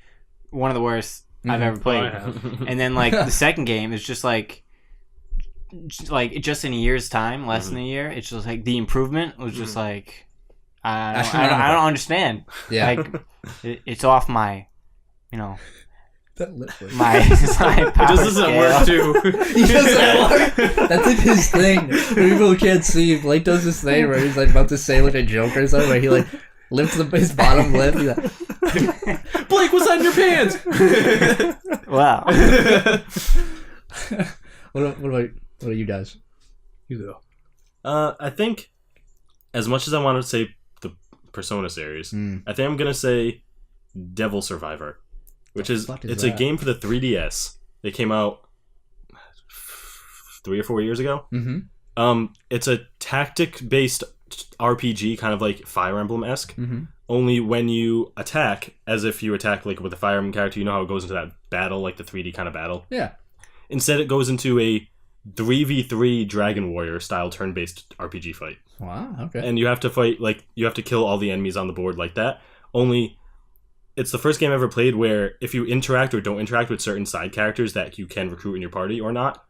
one of the worst I've ever played, and then like the second game is just like just in a year's time, less than a year. It's just like the improvement was just like I don't understand. Yeah. Like it's off my, you know. That lip was- My power It just doesn't scale. work too. He doesn't work. That's like his thing. For people who can't see, Blake does this thing where he's like about to say like a joke or something, where he like lifts his bottom lip. He's like, Blake, what's on your pants? Wow. what about you guys? You go. I think, as much as I want to say the Persona series, I think I'm gonna say Devil Survivor, which is it's a game for the 3DS. It came out 3 or 4 years ago. Mm-hmm. It's a tactic-based RPG, kind of like Fire Emblem-esque. Mm-hmm. Only when you attack, as if you attack like with a Fire Emblem character, you know how it goes into that battle, like the 3D kind of battle. Yeah. Instead, it goes into a 3v3 Dragon Warrior style turn-based RPG fight. Wow. Okay. And you have to fight, like, you have to kill all the enemies on the board like that. Only, it's the first game I ever played where if you interact or don't interact with certain side characters that you can recruit in your party or not,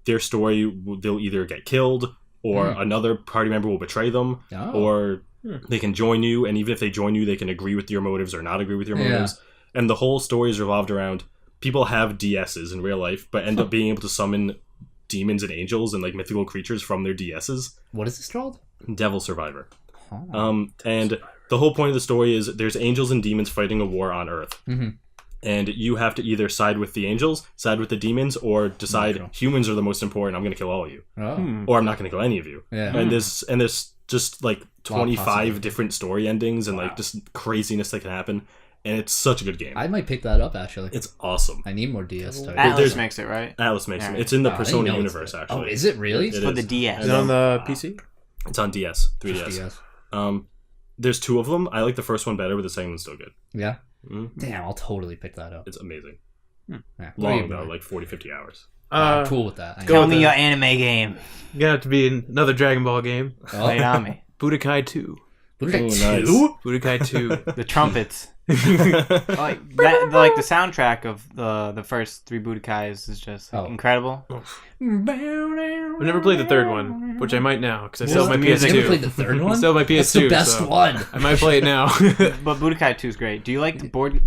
their story, they'll either get killed or another party member will betray them, or they can join you, and even if they join you, they can agree with your motives or not agree with your motives. And the whole story is revolved around people have DSs in real life, but end up being able to summon demons and angels and like mythical creatures from their DSs. What is this called? Devil Survivor. Oh. And the whole point of the story is there's angels and demons fighting a war on Earth. Mm-hmm. And you have to either side with the angels, side with the demons, or decide humans are the most important. I'm going to kill all of you, or I'm not going to kill any of you. Yeah. And there's just like 25 different story endings and like just craziness that can happen. And it's such a good game. I might pick that up actually. It's awesome. I need more DS titles. Atlas makes it, right? Atlas makes it. Alright. It's in the I didn't Persona know it's universe, good. actually. Oh, is it really? It For is. the DS. Is it on the PC? It's on DS, 3DS. Just DS. There's 2 of them. I like the first one better, but the second one's still good. Yeah. Mm-hmm. Damn, I'll totally pick that up. It's amazing. Yeah. Long though, like 40-50 hours. I'm cool with that. Tell me your anime game. Gonna have to be another Dragon Ball game. Lay it on me. Budokai 2. Budokai 2? nice. Budokai 2. The trumpets. Like that, like the soundtrack of the first 3 Budokais is just like, incredible. I've never played the third one, which I might now because I still have my music? PS2. You never played the third one? I still have my PS2. That's the best so one. I might play it now. But Budokai 2 is great. Do you like the board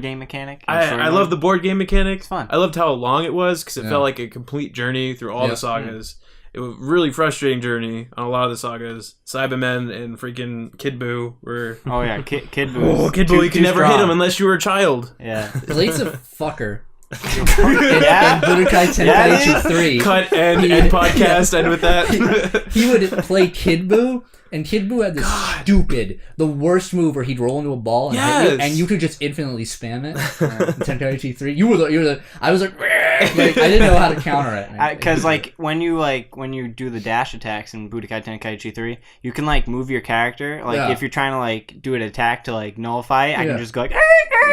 game mechanic? I love the board game mechanic. It's fun. I loved how long it was because it felt like a complete journey through all the sagas. It was a really frustrating journey on a lot of the sagas. Cybermen and freaking Kid Buu were... Oh yeah, Kid Buu. Oh, Kid Buu, you can never hit him unless you were a child. Yeah. Blade's a fucker. Yeah. In Budokai Tenkaichi 3. Cut end podcast, end with that. He would play Kid Buu, and Kid Buu had this stupid, the worst move where he'd roll into a ball and hit you, and you could just infinitely spam it. In Tenkaichi 3. You were the I was like, Like, I didn't know how to counter it. Because when you do the dash attacks in Budokai Tenkaichi 3, you can like move your character. Like if you're trying to like do an attack to like nullify it, I can just go like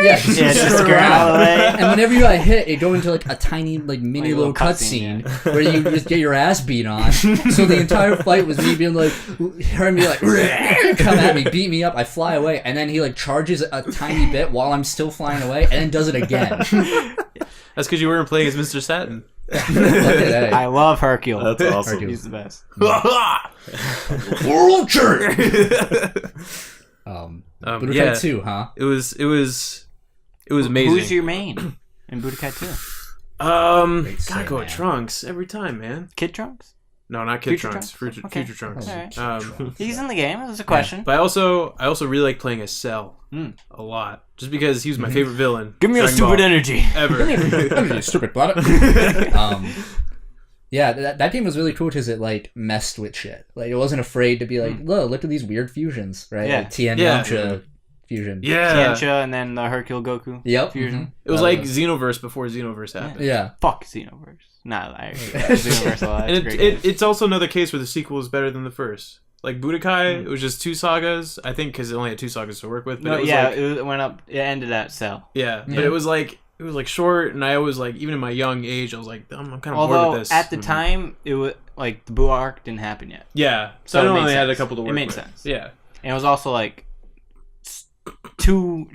just scream out of the way. And whenever you got hit, it go into like a tiny like mini little cutscene where you just get your ass beat on. So the entire fight was me being like, hearing me like come at me, beat me up. I fly away, and then he like charges a tiny bit while I'm still flying away, and then does it again. That's because you weren't playing as Mr. Saturn. I love Hercule. That's awesome. He's the best. World Budokai 2, huh? It was amazing. Who's your main in Budokai 2? Gotta go with Trunks every time, man. Kid Trunks? No, not Kid Trunks. Future Trunks. Right. He's in the game. That's a question. Yeah. But I also really like playing as Cell a lot, just because he was my favorite villain. Give me your stupid energy ever. Stupid planet. Yeah, that game was really cool because it like messed with shit. Like it wasn't afraid to be like, look at these weird fusions, right? Yeah. Like Tien Yamcha fusion. Yeah. Tiancha and then the Hercule Goku fusion. It was like Xenoverse before Xenoverse happened. Yeah. Fuck Xenoverse. Nah, Xenoverse a lot. And it's also another case where the sequel is better than the first. Like Budokai, it was just 2 sagas, I think, because it only had 2 sagas to work with. But it went up. It ended at Cell. Yeah, but it was like short, and I always like, even in my young age, I was like, I'm kind of bored with this. At the time, it was like the Buu arc didn't happen yet. Yeah, so I only had a couple to work with. It made sense. Yeah, and it was also like too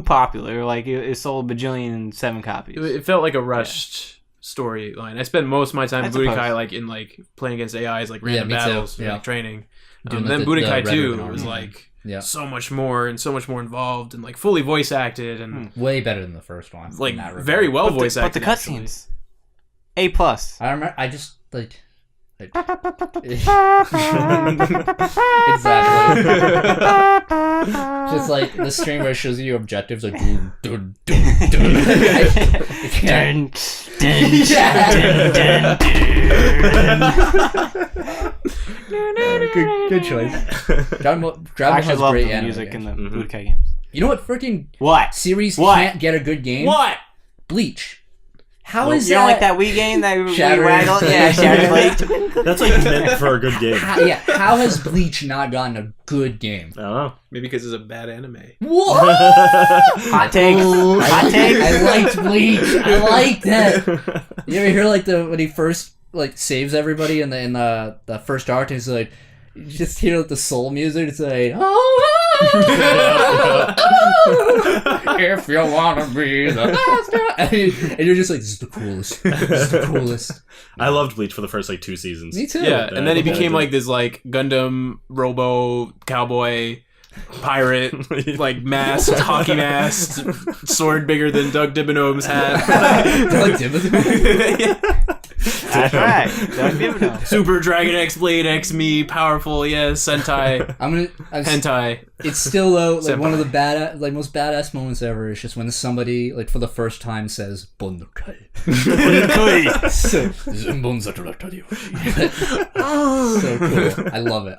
popular. Like it sold a bajillion 7 copies. It felt like a rushed storyline. I spent most of my time in Budokai like in like playing against AIs, like random battles, like training. Then Budokai 2 was like so much more and so much more involved and like fully voice acted and way better than the first one. Like very well voice acted. But the cutscenes, A+. I remember. I just like. Exactly. Just like the stream where it shows you your objectives, like dun dun dun dun. Good choice. Dragon Ball has great anime music in the Budokai games. You know what freaking series What? can't get a good game? What? Bleach. How is you that? don't like that Wii game that we Shattered. waggled? Yeah, Shattered Blade. That's like meant for a good game. How has Bleach not gotten a good game? I don't know. Maybe because it's a bad anime. What? Hot takes. Hot takes. I liked Bleach. I liked that. You ever hear like when he first like saves everybody in the first arc, and he's like, you just hear like, the soul music. It's like, if you wanna be the master, and you're just like, this is the coolest. This is the coolest. I loved Bleach for the first like 2 seasons. Me too. Yeah, and then he became like this like Gundam Robo Cowboy pirate, like masked, hockey masked, sword bigger than Doug Dimmadome hat. Doug Dimmadome? That's right. Doug Dimmadome. Super Dragon X Blade X Me, powerful, Sentai. Hentai. It's still though like one of the most badass moments ever. It's just when somebody like for the first time says Bondokai. So cool. I love it.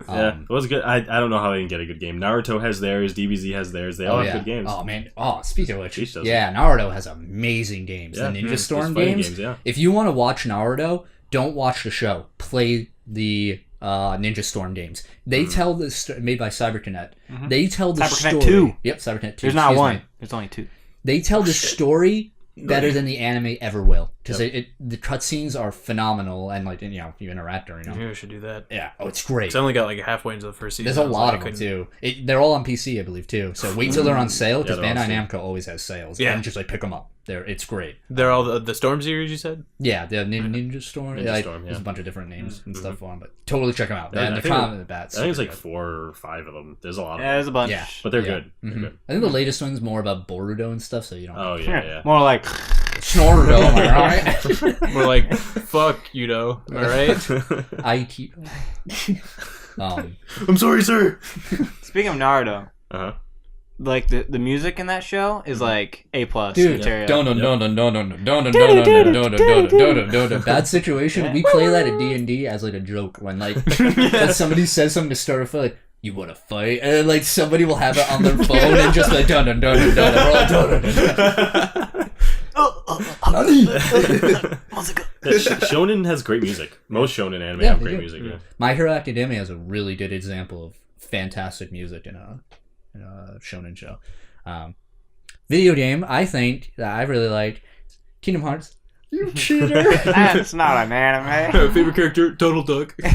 Yeah, it was good. I don't know how they didn't get a good game. Naruto has theirs, DBZ has theirs. They all have good games. Oh man. Oh, speaking of which, Naruto has amazing games. The Ninja Storm games. If you want to watch Naruto, don't watch the show. Play the Ninja Storm games. They tell this made by CyberConnect. They tell the story. 2. Yep, CyberConnect 2. There's not one. There's only 2. They tell the story better than the anime ever will, because the cutscenes are phenomenal, and like you interact or Maybe we should do that. Yeah, it's great. I only got like halfway into the first season. There's a lot of them too. They're all on PC, I believe, too. So wait till they're on sale, because Bandai Namco always has sales. Yeah, and just like pick them up. It's great. They're all the Storm series, you said? Yeah, the Ninja Storm. There's a bunch of different names and stuff on them, but totally check them out. And the common bats. I think it's like 4 or 5 of them. There's a lot of them. Yeah, there's a bunch. Yeah, but they're good. They're good. I think the latest one's more about Boruto and stuff, so you don't. Oh yeah. More like Snoruto, am I right? More like fuck you, know. All right. I'm sorry, sir. Speaking of Naruto. Like the music in that show is like A+ material. Bad situation. We play that at D&D as like a joke when like when somebody says something to start a fight, like, you want to fight, and then, like somebody will have it on their phone and just like dun dun dun dun dun. We're like dun dun dun. Nani. Shonen has great music. Most shonen anime have great music. Yeah. My Hero Academia has a really good example of fantastic music in a shonen show. Video game, I think that I really like Kingdom Hearts. You cheater! That's not an anime. Favorite character, Total Duck. My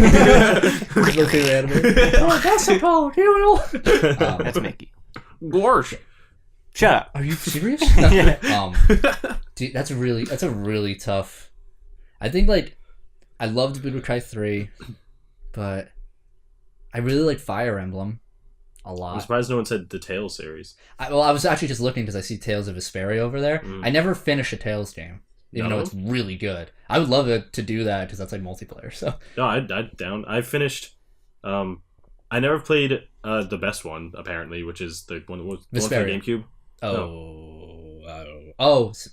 favorite anime. Oh, that's a call. That's Mickey. Gorsh. Shut up. Are you serious? Dude, that's a really tough. I think like I loved Budokai 3, but I really like Fire Emblem a lot. I'm surprised no one said the Tales series. I was actually just looking because I see Tales of Vesperia over there. I never finished a Tales game, even though it's really good. I would love it to do that because that's like multiplayer. So no, I down. I finished. I never played the best one apparently, which is the one for GameCube.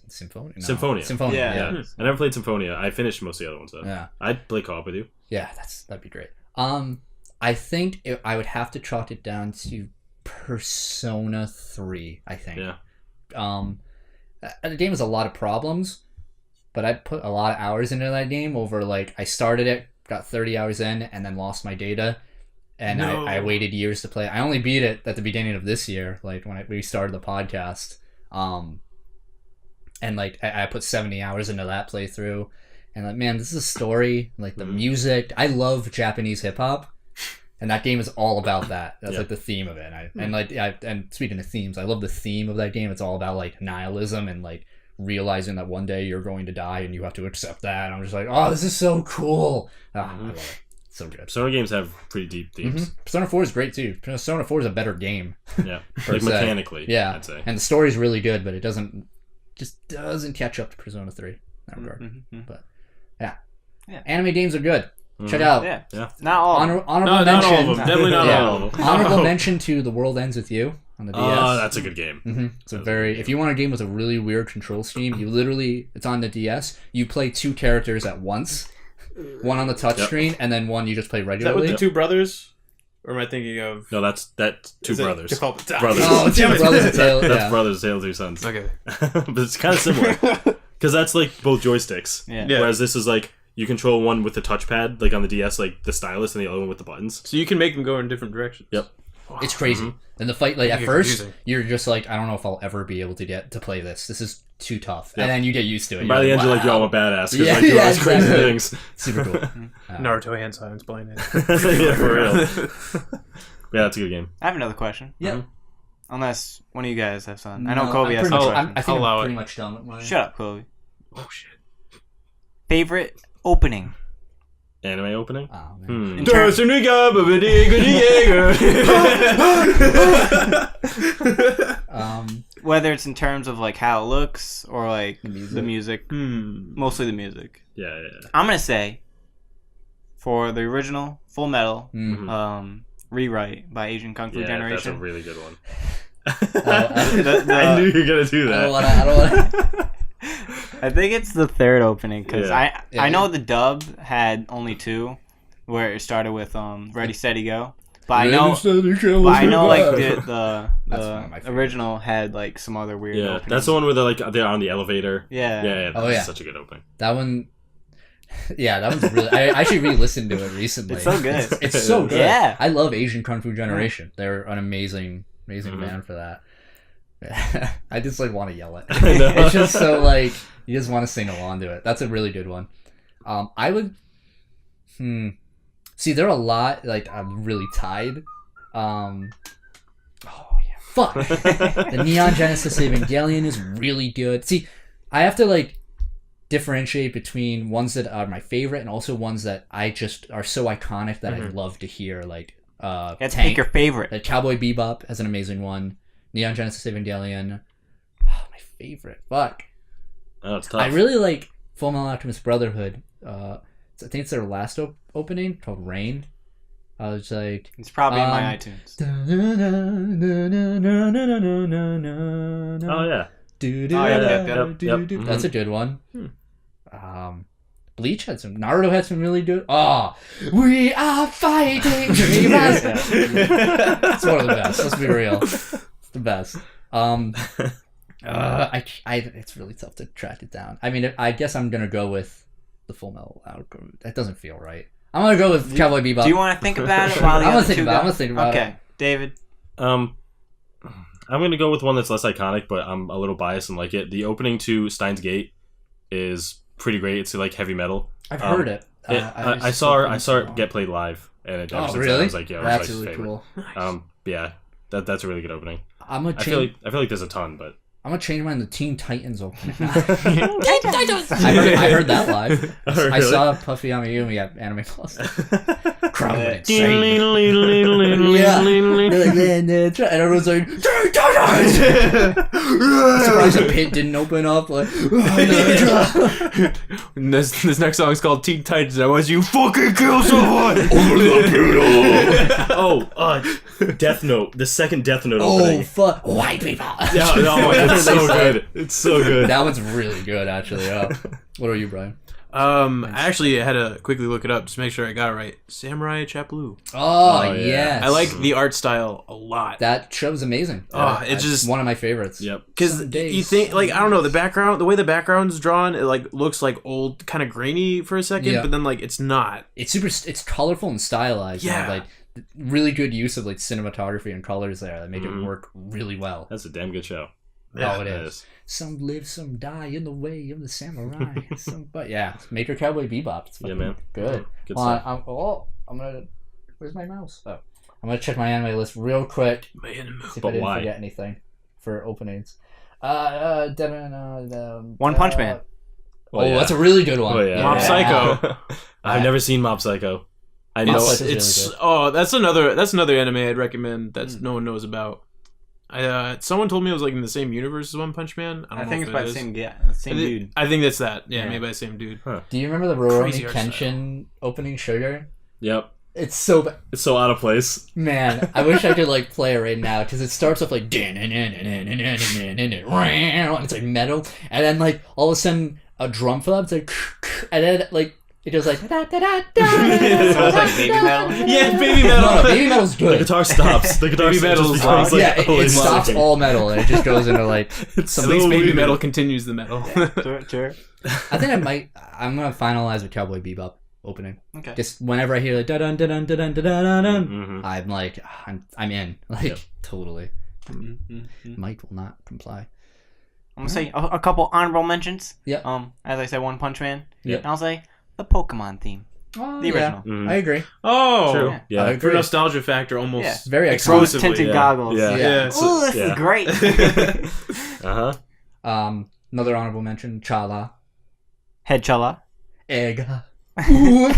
Symphonia. No. Symphonia. Yeah. I never played Symphonia. I finished most of the other ones though. Yeah. I'd play co-op with you. Yeah, that'd be great. I think I would have to chalk it down to Persona 3, I think. Yeah. The game has a lot of problems, but I put a lot of hours into that game over, like, I started it, got 30 hours in, and then lost my data, and I waited years to play. I only beat it at the beginning of this year, like, when we started the podcast, and, like, I put 70 hours into that playthrough, and, like, man, this is a story, like, the music, I love Japanese hip-hop, and that game is all about that. That's like the theme of it. And speaking of themes, I love the theme of that game. It's all about like nihilism and like realizing that one day you're going to die and you have to accept that. And I'm just like, oh, this is so cool. I love it. So good. Persona games have pretty deep themes. Persona 4 is great too. Persona 4 is a better game. Yeah, like mechanically. Yeah, I'd say. And the story's really good, but it doesn't catch up to Persona 3 in that regard. But yeah, anime games are good. Check out. Yeah. Not all. Honorable mention. Not all of them. Definitely not all of them. Honorable mention to The World Ends With You on the DS. Oh, that's a good game. It's if you want a game with a really weird control scheme, it's on the DS. You play two characters at once, one on the touchscreen, and then one you just play regularly. Is that with the two brothers? Or am I thinking of? No, that's two brothers. Brothers. Oh, two brothers of Tale. That's brothers, Tale of Two Sons. Okay, but it's kind of similar because that's like both joysticks. Yeah. Whereas this is like. You control one with the touchpad, like on the DS, like the stylus, and the other one with the buttons. So you can make them go in different directions. Yep. Wow. It's crazy. And the fight, like at first, you're just like, I don't know if I'll ever be able to get to play this. This is too tough. Yep. And then you get used to it. And by the end, you're like, yo, I'm a badass because I do all these crazy things. Super cool. Naruto hand signs playing it. Yeah, for real. Yeah, that's a good game. I have another question. Yeah. Unless one of you guys have something. I know Kobe has some question. I think I'm pretty much done with mine. Shut up, Kobe. Oh, shit. Favorite opening? Anime opening? Oh, man. Whether it's in terms of like how it looks or like the music. Mostly the music. Yeah. I'm gonna say for the original Fullmetal rewrite by Asian Kung Fu Generation. That's a really good one. I knew you were gonna do that. I don't want I think it's the third opening because I know the dub had only two, where it started with Ready Steady Go, but I know like the original had like some other weird. openings. That's the one where they're on the elevator. Yeah. That's such a good opening. That one. Yeah, that one's really. I actually re-listened to it recently. It's so good. It's so good. Yeah, I love Asian Kung Fu Generation. They're an amazing band for that. I just like want to yell it. It's just so like you just want to sing along to it. That's a really good one. I would see there are a lot like I'm really tied. Fuck. The Neon Genesis Evangelion is really good. See, I have to like differentiate between ones that are my favorite and also ones that I just are so iconic that I love to hear. Like pick your favorite. Like Cowboy Bebop has an amazing one. Neon Genesis Evangelion. Oh, my favorite. Fuck. Oh, it's tough. I really like Fullmetal Alchemist Brotherhood. I think it's their last opening called Rain. I was like... It's probably in my iTunes. Oh, yeah. Yep. That's a good one. Bleach had some... Naruto had some really good... Oh! We are fighting dreamers! It's one of the best. Let's be real. The best. It's really tough to track it down. I mean, I guess I'm gonna go with the Fullmetal Alchemist. That doesn't feel right. I'm gonna go with Cowboy Bebop. Do you want to think about it while I'm gonna think about it. Okay, David. I'm gonna go with one that's less iconic, but I'm a little biased and like it. The opening to Steins Gate is pretty great. It's like heavy metal. I've heard it. I saw it get played live, and ever since then, I was like, yeah, that's like really favorite. cool. Yeah, that's a really good opening. I'm gonna I feel like there's a ton, but I'm gonna change mine to Teen Titans opening. I heard that live. I saw Puffy Amiyumi at Anime Plus. Crowd went insane. And everyone's like, Teen Titans! Surprised the pit didn't open up. Like, this next song is called Teen Titans. I want you fucking kill someone. Death Note. The second Death Note opening. Oh fuck, white people. Yeah, no, it's so good. It's so good. That one's really good, actually. What are you, Brian? I actually had to quickly look it up just to make sure I got it right. Samurai Champloo. Oh yes. I like the art style a lot. That show's amazing. It's just one of my favorites. Yep. Because you think, like, I don't know, the way the background's drawn, it like looks like old, kind of grainy for a second, but then like it's not. It's colorful and stylized. Yeah. And, like really good use of like cinematography and colors there that make it work really well. That's a damn good show. Yeah, it is. Some live, some die in the way of the samurai. But yeah, Maker Cowboy Bebop. It's man. Good. Good stuff. I'm gonna. Where's my mouse? Oh, I'm gonna check my anime list real quick. See if I didn't forget anything for openings. One Punch Man. That's a really good one. Mob Psycho. I've never seen Mob Psycho. I know it's really that's another anime I'd recommend that no one knows about. Someone told me it was like in the same universe as One Punch Man. I think it's by the same dude. I think that's that. Yeah, maybe by the same dude. Huh. Do you remember the Rurouni Kenshin opening Sugar? Yep. It's so out of place. Man, I wish I could like play it right now because it starts off like it's like metal, and then like all of a sudden a drum fill up. It's like, and then like. It goes like da da da da. So it's like baby metal. Yeah, baby metal. No, baby metal's good. The guguitar stops. The guitar stops. It stops all metal and it just goes into like. At least baby metal continues the metal. Sure. I think I'm gonna finalize with Cowboy Bebop opening. Okay. Just whenever I hear like da da da da da da da da, I'm like I'm in totally. Mike will not comply. I'm gonna say a couple honorable mentions. Yeah. As I said, One Punch Man. Yeah. And I'll say the Pokemon theme. Oh, the original. Yeah. I agree. Oh, true. Yeah. I agree. For nostalgia factor, almost very exposed tinted goggles. Yeah. Ooh, this is great. Another honorable mention: Chala, Head Chala, Egg. Although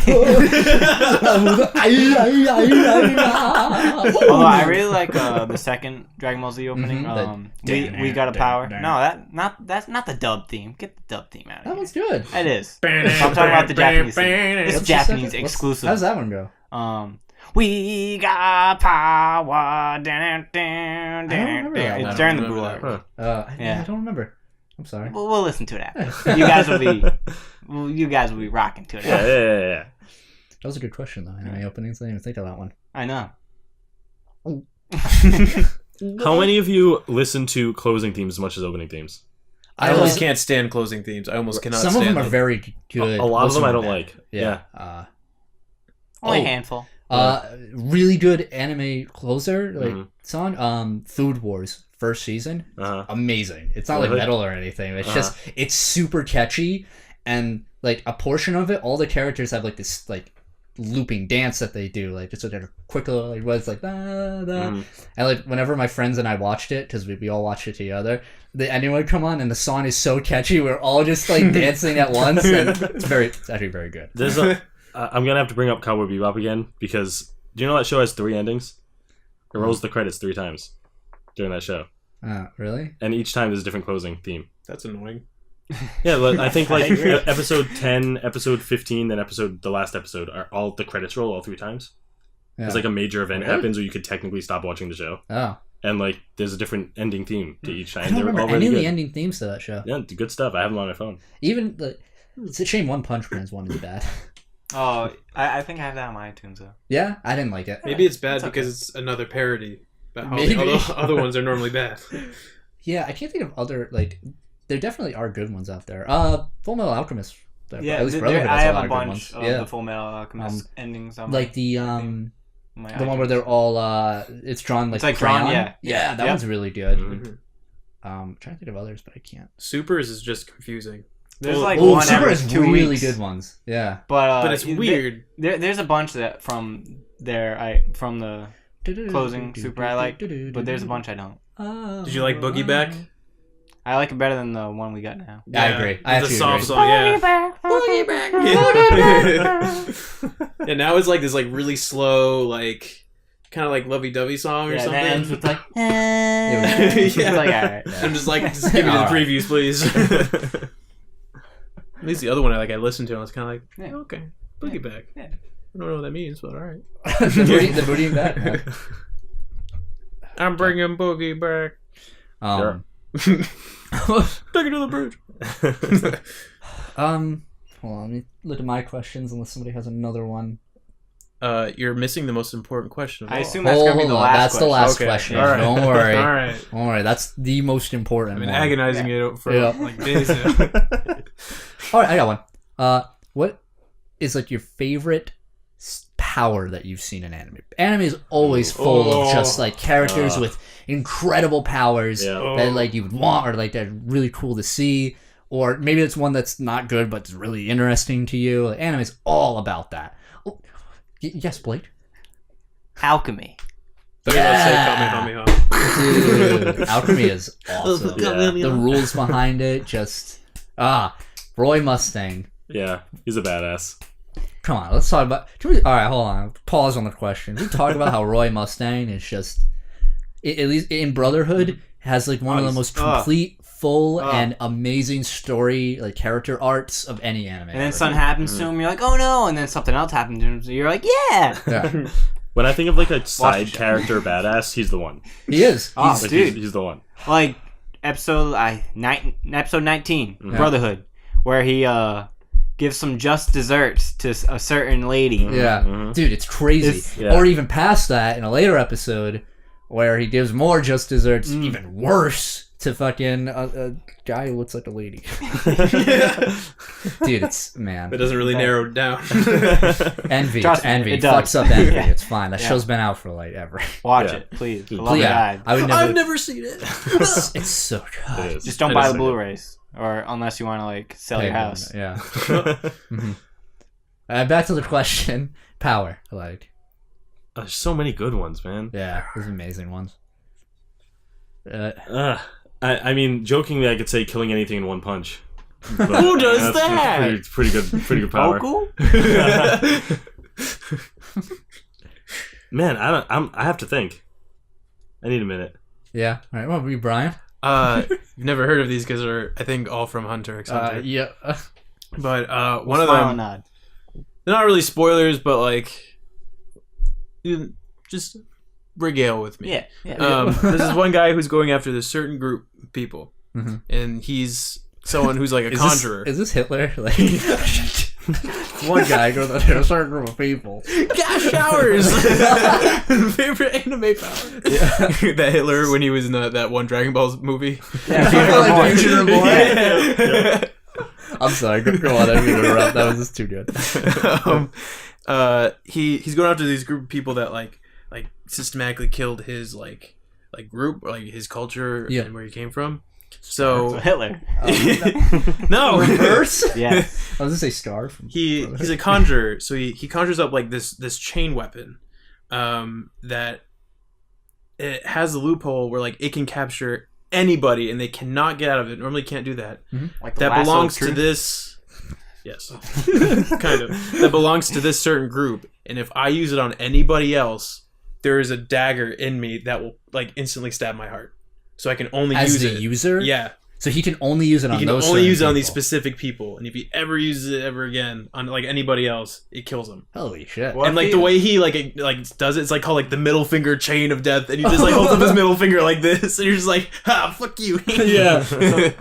I really like the second Dragon Ball Z opening. We got a power. No, that's not the dub theme. Get the dub theme out of here. That was good. It is. I'm talking about the Japanese theme. It's Japanese exclusive. How's that one go? We got power. It's during the Blue Arc. I don't remember. I'm sorry. We'll listen to it after. You guys will be rocking to it. Yeah. That was a good question, though. Anime openings, I didn't even think of that one. I know. How many of you listen to closing themes as much as opening themes? I almost can't stand closing themes. I almost cannot stand them. Some of them are very good. A lot of them I don't like. Yeah. Only a handful. Really good anime closer song. Food Wars. First season, amazing. It's not like metal or anything. It's just it's super catchy, and like a portion of it, all the characters have like this like looping dance that they do, like just like a quick little like was like da, da. And like whenever my friends and I watched it, because we all watched it together, the ending would come on and the song is so catchy. We're all just like dancing at once, and it's actually very good. There's I'm gonna have to bring up Cowboy Bebop again because do you know that show has 3 endings? It rolls the credits 3 times during that show. Really? And each time there's a different closing theme. That's annoying. Yeah, but I think like episode 10, episode 15, then the last episode are all the credits roll all 3 times. Yeah. It's like a major event happens where you could technically stop watching the show. Oh. And like there's a different ending theme to each time. I don't remember any of the ending themes to that show. Yeah, good stuff. I have them on my phone. Even it's a shame One Punch Man's one is bad. Oh, I think I have that on my iTunes though. Yeah, I didn't like it. Maybe it's bad because it's another parody. But all the other ones are normally bad. Yeah, I can't think of other like. There definitely are good ones out there. Fullmetal Alchemist. Yeah, at least Brotherhood I has have a lot a of good bunch ones. of the Fullmetal Alchemist endings. Like the one where they're all it's drawn like, it's like crayon. drawn, yeah, that one's really good. Mm-hmm. I'm trying to think of others, but I can't. Supers is just confusing. There's like one Super every has 2 really weeks. good ones. Yeah, But it's weird. There's a bunch that from from the closing Super I like, but there's a bunch I don't. Did you like Boogie Back? I like it better than the one we got now. I agree. I It's actually a soft agree. song, yeah. Boogie back. And now it's like this like really slow, like kind of like lovey-dovey song or Yeah, something. that ends with like. Yeah. It's like, alright. I'm just like, just give me the Alright. previews, please. At least the other one I listened to, and I was kind of like, Yeah. okay, Boogie Back. Yeah. I don't know what that means, but all right. the booty and back. Man. I'm bringing Boogie back. Take it to the bridge. Hold on, let me look at my questions unless somebody has another one. You're missing the most important question of all. I assume that's gonna be the last. That's the last Okay. question. All right. Don't worry. All right. Don't worry. That's the most important. I've been one. agonizing it for Yeah. like days now. All right, I got one. What is like your favorite power that you've seen in anime? Anime is always full of just like characters with incredible powers that like you would want, or like they're really cool to see, or maybe it's one that's not good but it's really interesting to you. Like, anime is all about that. Oh, yes, Blake. Alchemy. Yeah. Dude, alchemy is awesome. The rules behind it, just Roy Mustang. Yeah, he's a badass. Come on, let's talk about. All right, hold on. Pause on the question. We talk about how Roy Mustang is just, at least in Brotherhood, has like one of the most complete, full, and amazing story, like character arcs of any anime. And then something happens to him, you're like, oh no, and then something else happened to him, so you're like, yeah. Yeah. When I think of like a side character badass, he's the one. He is. Oh, Like, dude. he's the one. Like episode 19, Brotherhood, where he gives some just desserts to a certain lady. Yeah, dude, it's crazy. Or even past that in a later episode, where he gives more just desserts, even worse, to fucking a guy who looks like a lady. Dude, it's man. That doesn't really narrow it down. Envy, Trust me, envy. it does. Fucks up envy. Yeah. It's fine. That show's been out for like ever. Watch it, please. I love Yeah, I would never. I've never seen it. It's so good. It is. Just don't It buy is the so good. Blu-rays, or unless you want to like sell your house. Yeah. Back to the question. Power. Like. There's so many good ones, man. Yeah, there's amazing ones. I mean, jokingly, I could say killing anything in one punch. But Who does that's that? Pretty good power. Vocal? Man, I have to think. I need a minute. Yeah. All right. What about you, Brian? You've never heard of these because they're, I think, all from Hunter x Hunter. Yeah. But one of Smile and them, nod. they're not really spoilers, but like, you just regale with me. Yeah. This is one guy who's going after this certain group of people, Mhm. and he's someone who's like a conjurer. Is this Hitler? Like, one guy goes after a certain group of people. Gas showers. Favorite anime power. Yeah. That Hitler when he was in that one Dragon Ball movie. Fusion Reborn. Yeah. I'm sorry. Go on. I didn't mean to interrupt. That was just too good. He's going after these group of people that like systematically killed his like group or like his culture and where he came from. So Hitler. no Reverse? Yes. I was gonna say Scar from he's a conjurer, so he conjures up like this chain weapon that it has a loophole where like it can capture anybody and they cannot get out of it. Normally can't do that. Like the That lasso belongs tree. to this kind of that belongs to this certain group, and if I use it on anybody else, there is a dagger in me that will like instantly stab my heart. So I can only as use the it. user. Yeah. So he can only use it on those. He can only use it on people. these specific people, and if he ever uses it ever again on like anybody else, it kills him. Holy shit! And like the way he like does it, it's like called like the middle finger chain of death, and he just like holds up his middle finger like this, and you're just like, ha, fuck you. Yeah.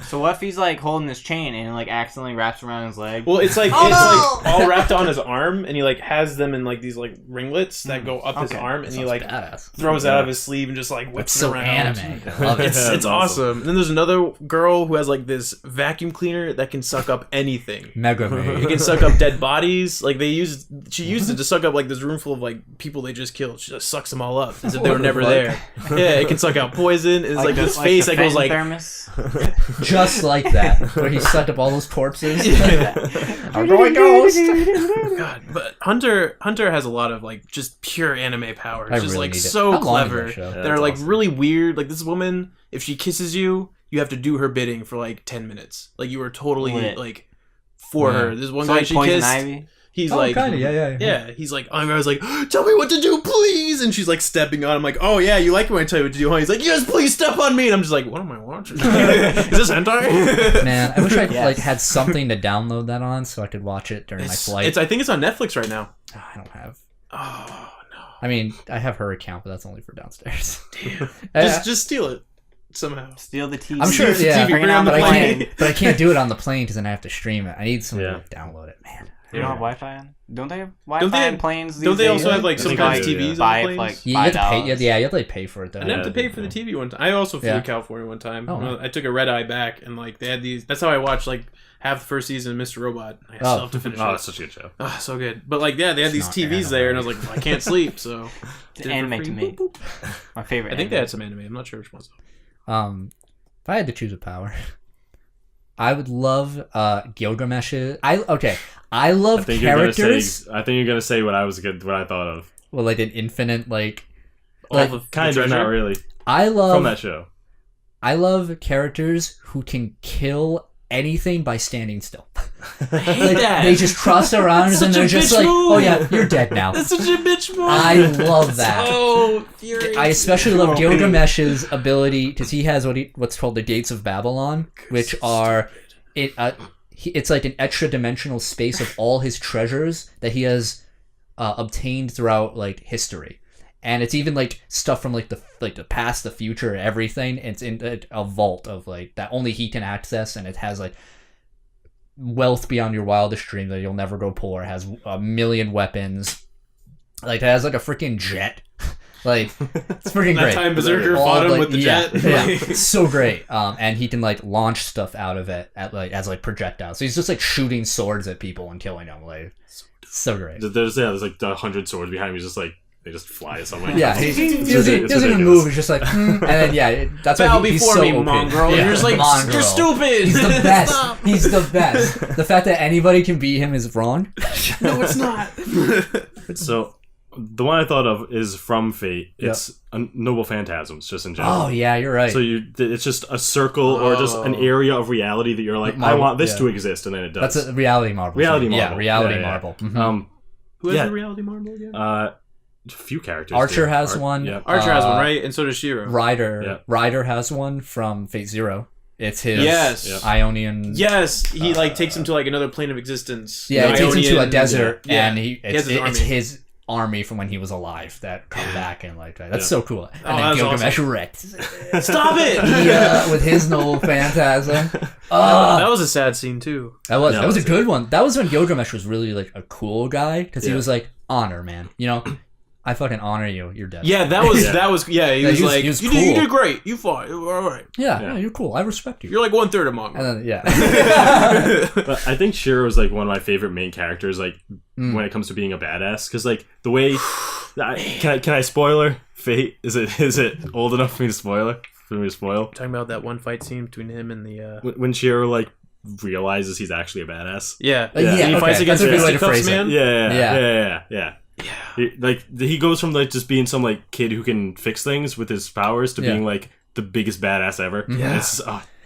So what if he's like holding this chain and it like accidentally wraps around his leg? Well, it's like like all wrapped on his arm, and he like has them in like these like ringlets that go up his arm, and he like throws it out of his sleeve and just like whips it around. Anime. I love it. It's awesome. And then there's another girl who has like this vacuum cleaner that can suck up anything. Mega It can suck up dead bodies. Like she used it to suck up like this room full of like people they just killed. She just sucks them all up as if they were never there. Yeah, it can suck out poison. It's like this face that goes like thermos. just like that, where he sucked up all those corpses. I'm going ghost. God, but Hunter has a lot of like just pure anime powers. I Just really like need it. so How long is clever. that show? Yeah, They're like awesome. really weird. Like this woman, if she kisses you, you have to do her bidding for like 10 minutes. Like you are totally Lit. like for her. This one So guy like she Poison kissed. Ivy? He's Oh, like, kinda, yeah. yeah. He's like, I was like, tell me what to do, please. And she's like stepping on. I'm like, oh yeah, you like it when I tell you what to do, huh? He's like, yes, please step on me. And I'm just like, what am I watching? Is this hentai? Man, I wish I like had something to download that on so I could watch it during my flight. I think it's on Netflix right now. Oh, I don't have. Oh no. I mean, I have her account, but that's only for downstairs. Just steal it somehow. Steal the TV. I'm sure, Steal the yeah, TV, bring it on the but I plane. can't. But I can't do it on the plane because then I have to stream it. I need someone to like, download it, man. They don't have Wi-Fi on? Don't they have Wi-Fi on planes these Don't they also days? have like I some think kind I of do, TVs yeah. on Buy it planes? for, like, You have to pay. $5. Yeah, you have to like pay for it though. I didn't have to pay for the TV one time. I also flew Yeah. to California one time. Oh, wow. I took a red eye back, and like they had these. That's how I watched like half the first season of Mr. Robot. I still have to finish Oh, it. that's such a good show. Oh, so good. But like, yeah, they had It's these not TVs there, and I anime. was like, I can't sleep, so It's did it for anime free. to me. Boop, boop. My favorite I think they anime. had some anime. I'm not sure which ones. If I had to choose a power, I would love Gilgamesh's. I love I think characters. I think you're gonna say what I thought of. Well, like an infinite like. All Like, the Kind of, treasure? not really. I From love that show. I love characters who can kill anything by standing still. I hate Like, that. they just cross their arms That's and such they're a just bitch like, move. "Oh yeah, you're dead now." That's such a bitch move. I love that. So furious. I especially love Gilgamesh's ability because he has what's called the Gates of Babylon, which are it's like an extra dimensional space of all his treasures that he has obtained throughout like history, and it's even like stuff from like the past, the future, everything. It's in a vault of like that only he can access, and it has like wealth beyond your wildest dream that you'll never go poor. It has 1,000,000 weapons. Like it has like a freaking jet. Like it's freaking That great. time Berserker All, fought him like, with the jet. Yeah, it's so great. And he can like launch stuff out of it at like as like projectiles. So he's just like shooting swords at people and killing them. Like so great. There's like 100 swords behind me, just like they just fly somewhere. Yeah, he It's doesn't ridiculous. even move. He's just like, and then that's Bow why he's before so me, OP. mongrel. Yeah, You're just like, mongrel. you're stupid. He's the best. Stop. He's the best. The fact that anybody can beat him is wrong. No, it's not. So the one I thought of is from Fate. It's Noble Phantasms, just in general. Oh yeah, you're right. So it's just a circle or just an area of reality that you're like, I want this to exist, and then it does. That's a reality marble. Reality Yeah, marble. reality Yeah. marble. Mhm. Who has Yeah. the reality marble again? A few characters. Archer do. has one. Yeah. Archer has one, right? And so does Shiro. Ryder has one from Fate Zero. It's his Yes. Ionian. Yes, he like takes him to like another plane of existence. Yeah, he takes him to a Ionian- desert, yeah. and has it's his army from when he was alive that come back and like that. That's so cool. And then that's Gilgamesh awesome. wrecked. Stop it! With his Noble Phantasm. That was a sad scene too. That was a good one. That was when Gilgamesh was really like a cool guy because he was like, honor, man. You know, I fucking honor you. You're dead. Yeah, that was He was he like, was you cool. did great. You fought. All right. Yeah, you're cool. I respect you. You're like 1/3 of Mongo. And then But I think Shiro is like one of my favorite main characters, like when it comes to being a badass, because like the way can I spoiler Fate? Is it old enough for me to spoil? Talking about that one fight scene between him and the. When Shiro like realizes he's actually a badass. Yeah. Yeah, He fights okay. against That's a good way to Fisticuffs, phrase it. man. Yeah. He goes from like just being some like kid who can fix things with his powers to being like the biggest badass ever. Yeah.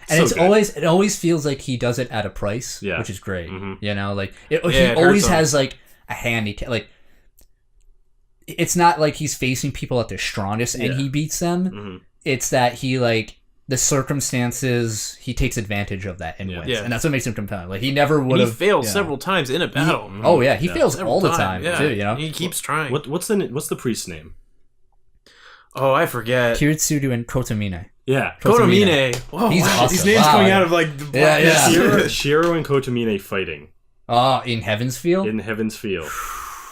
And so good. it always feels like he does it at a price, which is great. You know, like he always has like a handy like. It's not like he's facing people at their strongest and he beats them. It's that he like the circumstances, he takes advantage of that and wins. Yeah. And that's what makes him compelling. Like, he never would have... He failed several times in a battle. He fails all the time, too, you know? He keeps trying. What's the priest's name? Oh, I forget. Kiritsudu and Kotomine. Yeah. Kotomine. Oh, He's awesome. These names coming out of, like, the blackness. Shiro and Kotomine fighting. In Heaven's Field? In Heaven's Field.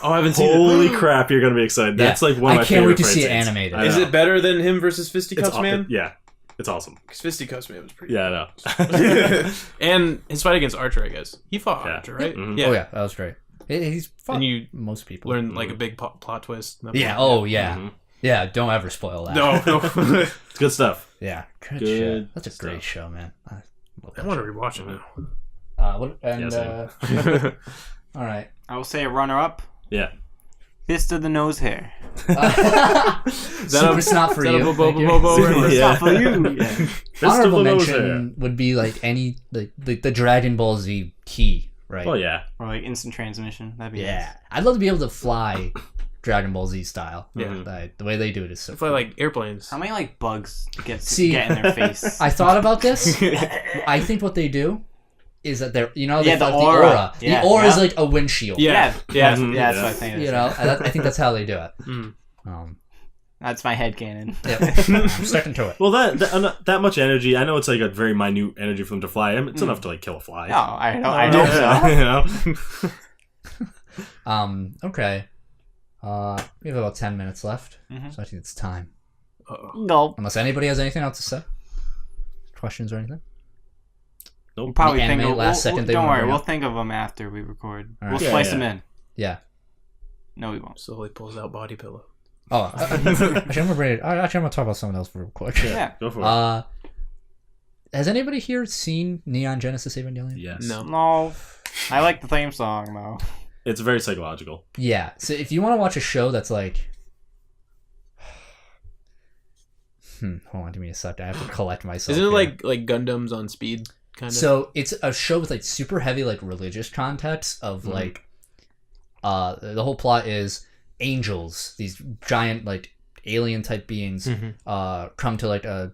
Oh, I haven't seen it. Holy crap, you're going to be excited. That's like one of my favorite I can't wait to fight see it scenes. animated. Is it better than him versus Fisticuffs Man? Yeah. It's awesome. Because Fisticuffs Man was pretty Yeah, I know. And his fight against Archer, I guess. He fought Archer, right? Mm-hmm. Yeah. Oh, yeah. That was great. He's fought and most people. Learn, like, a big plot twist. Yeah. Oh, yeah. Mm-hmm. Yeah, don't ever spoil that. No. It's good stuff. Yeah. Good show. That's a great show, man. I want to rewatch it now. All right. I will say a runner-up. Yeah. Fist of the Nose Hair. Super snot for you. Snot for you. Honorable mention would be like any the Dragon Ball Z key, right? Oh yeah. Or like instant transmission. That'd be nice. I'd love to be able to fly Dragon Ball Z style. Yeah. The way they do it is so fly like airplanes. How many like bugs get in their face? I thought about this. I think what they do is that they're the aura. Yeah, the aura is like a windshield. That's what I think. You know, I think that's how they do it. That's my headcanon. Yep. I'm sticking to it. Well, that much energy, I know it's like a very minute energy for them to fly. It's enough to like kill a fly. No, I know so. You know? Okay. We have about 10 minutes left, so I think it's time. No. Unless anybody has anything else to say, questions or anything. Nope. We'll probably think of don't worry, we'll think of them after we record. Right. We'll splice them in. Yeah. No, we won't. So he pulls out body pillow. Oh, actually, I'm gonna talk about something else real quick. Yeah. Go for it. Has anybody here seen Neon Genesis Evangelion? Yes. No. I like the theme song though. It's very psychological. Yeah. So if you want to watch a show that's like, hold on, give me a sec. I have to collect myself. Isn't it like Gundams on speed? Kind of. So it's a show with like super heavy like religious context of like, the whole plot is angels, these giant like alien type beings, come to like a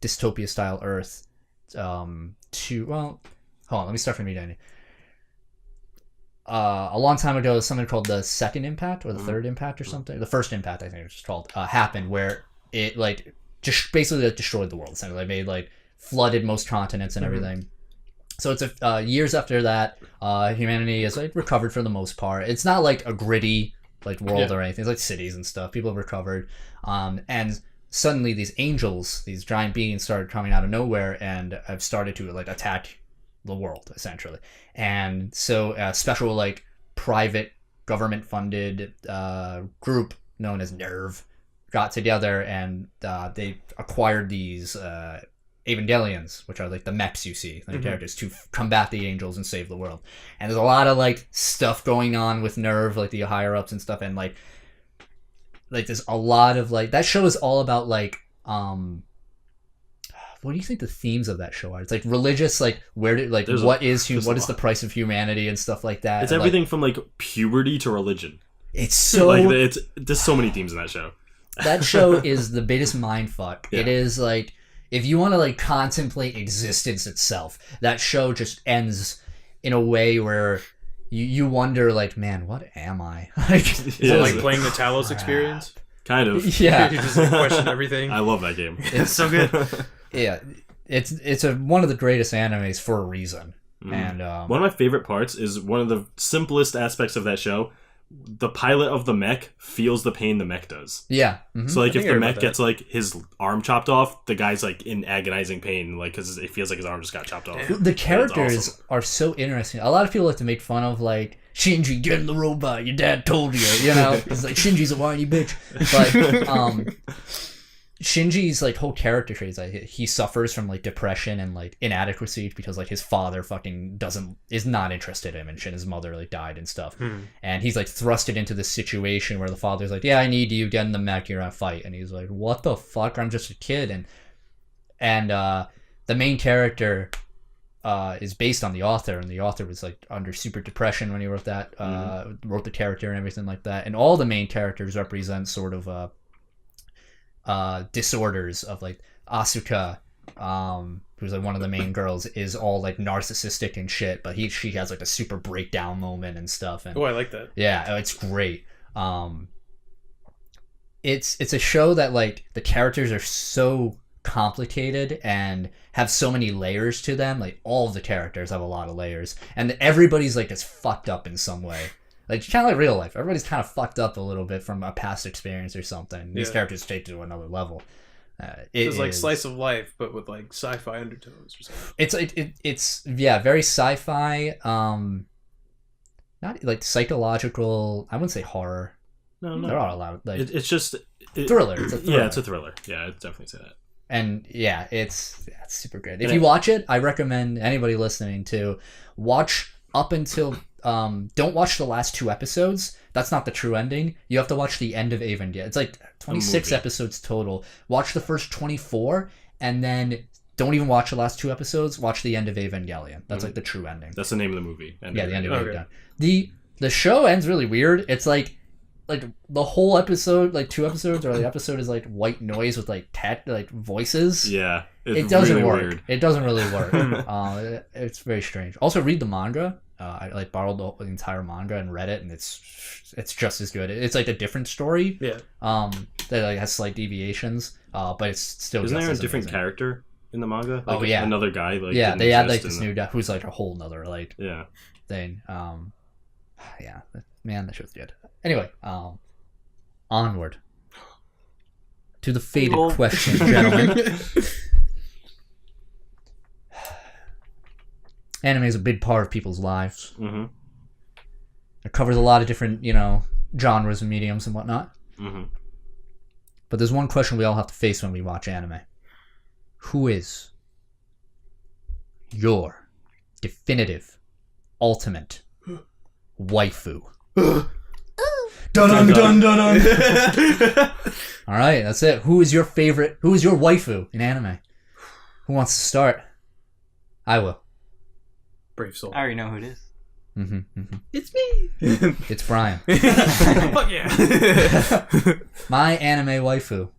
dystopia style Earth, hold on, let me start from the beginning. A long time ago, something called the Second Impact or the Third Impact or something. The First Impact, I think it was called, happened where it like just basically like, destroyed the world. Essentially, they made like flooded most continents and everything. So it's years after that, humanity has like recovered for the most part. It's not like a gritty like world or anything. It's like cities and stuff. People have recovered, and suddenly these angels, these giant beings, started coming out of nowhere and have started to like attack the world essentially. And so a special like private government funded group known as NERV got together and they acquired these Evangelions, which are like the mechs you see, the characters, to combat the angels and save the world. And there's a lot of like stuff going on with NERV, like the higher ups and stuff, and like there's a lot of like that show is all about like what do you think the themes of that show are? It's like religious, like where did like what is the price of humanity and stuff like that. It's and, everything from like puberty to religion. It's so like there's so many themes in that show. That show is the biggest mindfuck. Yeah. It is like if you want to like contemplate existence itself, that show just ends in a way where you wonder like, man, what am I? Is it like playing the Talos experience? Kind of. Yeah. You just like, question everything. I love that game. It's so good. Yeah. It's one of the greatest animes for a reason. And one of my favorite parts is one of the simplest aspects of that show. The pilot of the mech feels the pain the mech does. Yeah. So like if the mech gets like his arm chopped off, the guy's like in agonizing pain, like because it feels like his arm just got chopped off. The characters are so interesting. A lot of people like to make fun of like Shinji, get in the robot. Your dad told you. You know, it's like Shinji's a whiny bitch. But Shinji's like whole character trait is like he suffers from like depression and like inadequacy because like his father fucking is not interested in him and shit. His mother like died and stuff, and he's like thrusted into this situation where the father's like, yeah, I need you, get in the mech, you're gonna fight, and he's like, what the fuck, I'm just a kid. And the main character is based on the author, and the author was like under super depression when he wrote that, wrote the character and everything like that, and all the main characters represent sort of disorders of like Asuka who's like one of the main girls, is all like narcissistic and shit, but she has like a super breakdown moment and stuff. And I like that. Yeah, it's great. It's a show that like the characters are so complicated and have so many layers to them. Like all of the characters have a lot of layers, and everybody's like just fucked up in some way. Like kind of like real life. Everybody's kind of fucked up a little bit from a past experience or something. These characters take it to another level. It's like slice of life, but with like sci-fi undertones or something. It's very sci-fi. Not like psychological. I wouldn't say horror. No. There are a lot of like it's just thriller. It's a thriller. Yeah, it's a thriller. Yeah, I'd definitely say that. And yeah, it's super good. If you watch it, I recommend anybody listening to watch up until. Don't watch the last 2 episodes. That's not the true ending. You have to watch the end of Evangelion. It's like 26 episodes total. Watch the first 24, and then don't even watch the last 2 episodes. Watch the end of Evangelion. That's like the true ending. That's the name of the movie. The end of Evangelion. The show ends really weird. It's like the whole episode, like 2 episodes, or the episode is like white noise with like voices. Yeah, it doesn't really work. Weird. It doesn't really work. It's very strange. Also, read the manga. I like borrowed the entire manga and read it, and it's just as good. It's like a different story. Yeah. That like has slight deviations. But it's still. Isn't just there a as different amazing. character in the manga? Like Oh yeah. Another guy. Like yeah, they had like this new guy who's like a whole nother like thing. Yeah, man, that show's good. Anyway, onward to the fated question, gentlemen. Anime is a big part of people's lives. Mm-hmm. It covers a lot of different, genres and mediums and whatnot. Mm-hmm. But there's one question we all have to face when we watch anime. Who is your definitive, ultimate waifu? Dun dun dun dun dun. All right, that's it. Who is your waifu in anime? Who wants to start? I will. Brave soul. I already know who it is. It's me. It's Brian. Fuck yeah. My anime waifu.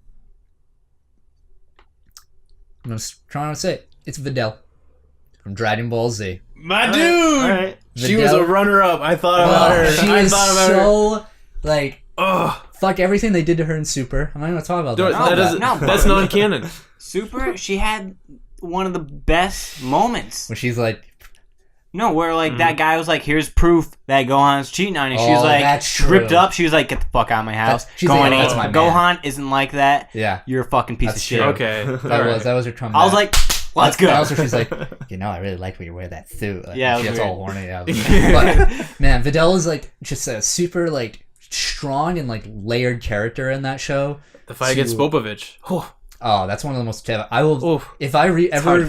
I'm trying to say it. It's Videl from Dragon Ball Z. My dude. All right. She was a runner-up. I thought about her. She I is thought about so like. Ugh. Fuck everything they did to her in Super. I'm not even gonna talk about that. That's non-canon. Super. She had one of the best moments when she's like. No, where like that guy was like, "Here's proof that Gohan's cheating on you." She was like, that's ripped true. up. She was like, "Get the fuck out of my house." Gohan isn't like that. Yeah, you're a fucking piece of shit. True. Okay, that was her comeback. I was like, "Let's go." Also, she's like, I really like when you wear that suit. Like, yeah, she gets all horny. Yeah, but man, Videl is like just a super like strong and like layered character in that show. The fight against Popovich. Oh, that's one of the most. I will Oof. if I ever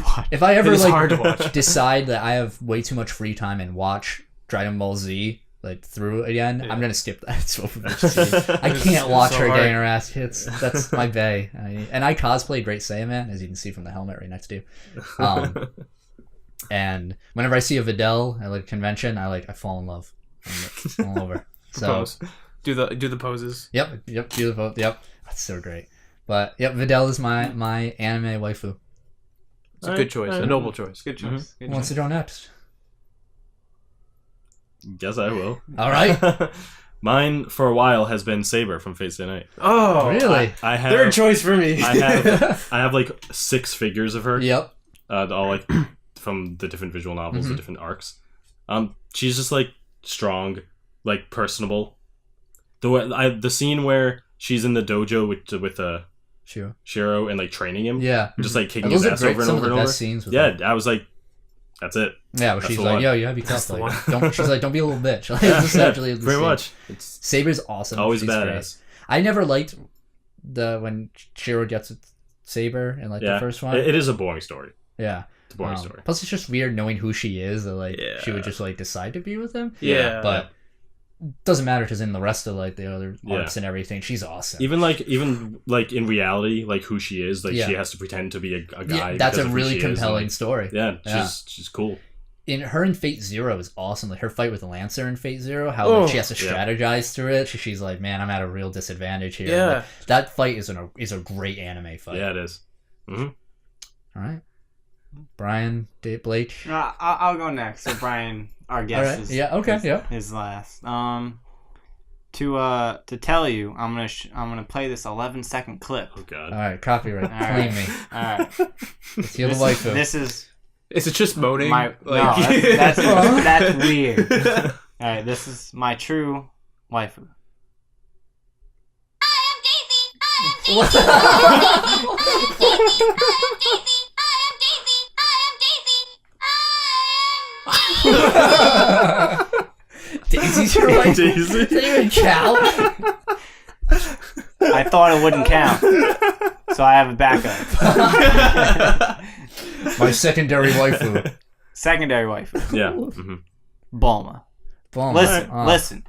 hard to watch. decide that I have way too much free time and watch Dragon Ball Z like through again. Yeah. I'm gonna skip that. I can't watch her getting her ass hits. That's my bae. And I cosplay Great Saiyaman, as you can see from the helmet right next to you. And whenever I see a Videl at like a convention, I fall in love. I'm all over. So do the poses. Yep. Do the pose. Yep. That's so great. But yep, Videl is my anime waifu. It's a good choice, a noble choice. Good choice. Who wants to go next? Guess I will. All right. Mine for a while has been Saber from Fate Stay Night. Oh, really? I have third choice for me. I have like 6 figures of her. Yep. All like from the different visual novels, the different arcs. She's just like strong, like personable. The scene where she's in the dojo with Shiro and like training him. Yeah. Just like kicking his ass over and over and over. Scenes with her. I was like, that's it. Yeah, well, she's like, yo, you gotta be tough. Like, she's like, don't be a little bitch. Like, this is actually the pretty scene. Much. Saber's awesome. Always she's badass. Great. I never liked when Shiro gets a Saber in like the first one. It is a boring story. Yeah. It's a boring story. Plus, it's just weird knowing who she is. That she would just like decide to be with him. Yeah. But doesn't matter because in the rest of like the other arcs and everything, she's awesome. Even in reality, like who she is, like she has to pretend to be a guy. Yeah, that's a really compelling story. Yeah, she's cool. In Fate Zero is awesome. Like her fight with Lancer in Fate Zero, how she has to strategize through it. She's like, man, I'm at a real disadvantage here. Yeah, like, that fight is a great anime fight. Yeah, it is. Mm-hmm. All right. Brian, Blake. I'll go next. So Brian, our guest, is last. To tell you, I'm gonna play this 11-second clip. Oh God! All right, copyright. Claim me. All right. Let's hear the waifu. This is. Is it just moaning? No, that's weird. All right, this is my true waifu. Daisy's your wife. Daisy. Does that even count? I thought it wouldn't count, so I have a backup. My secondary waifu. Secondary waifu. Yeah. Mm-hmm. Bulma. Bulma. Listen.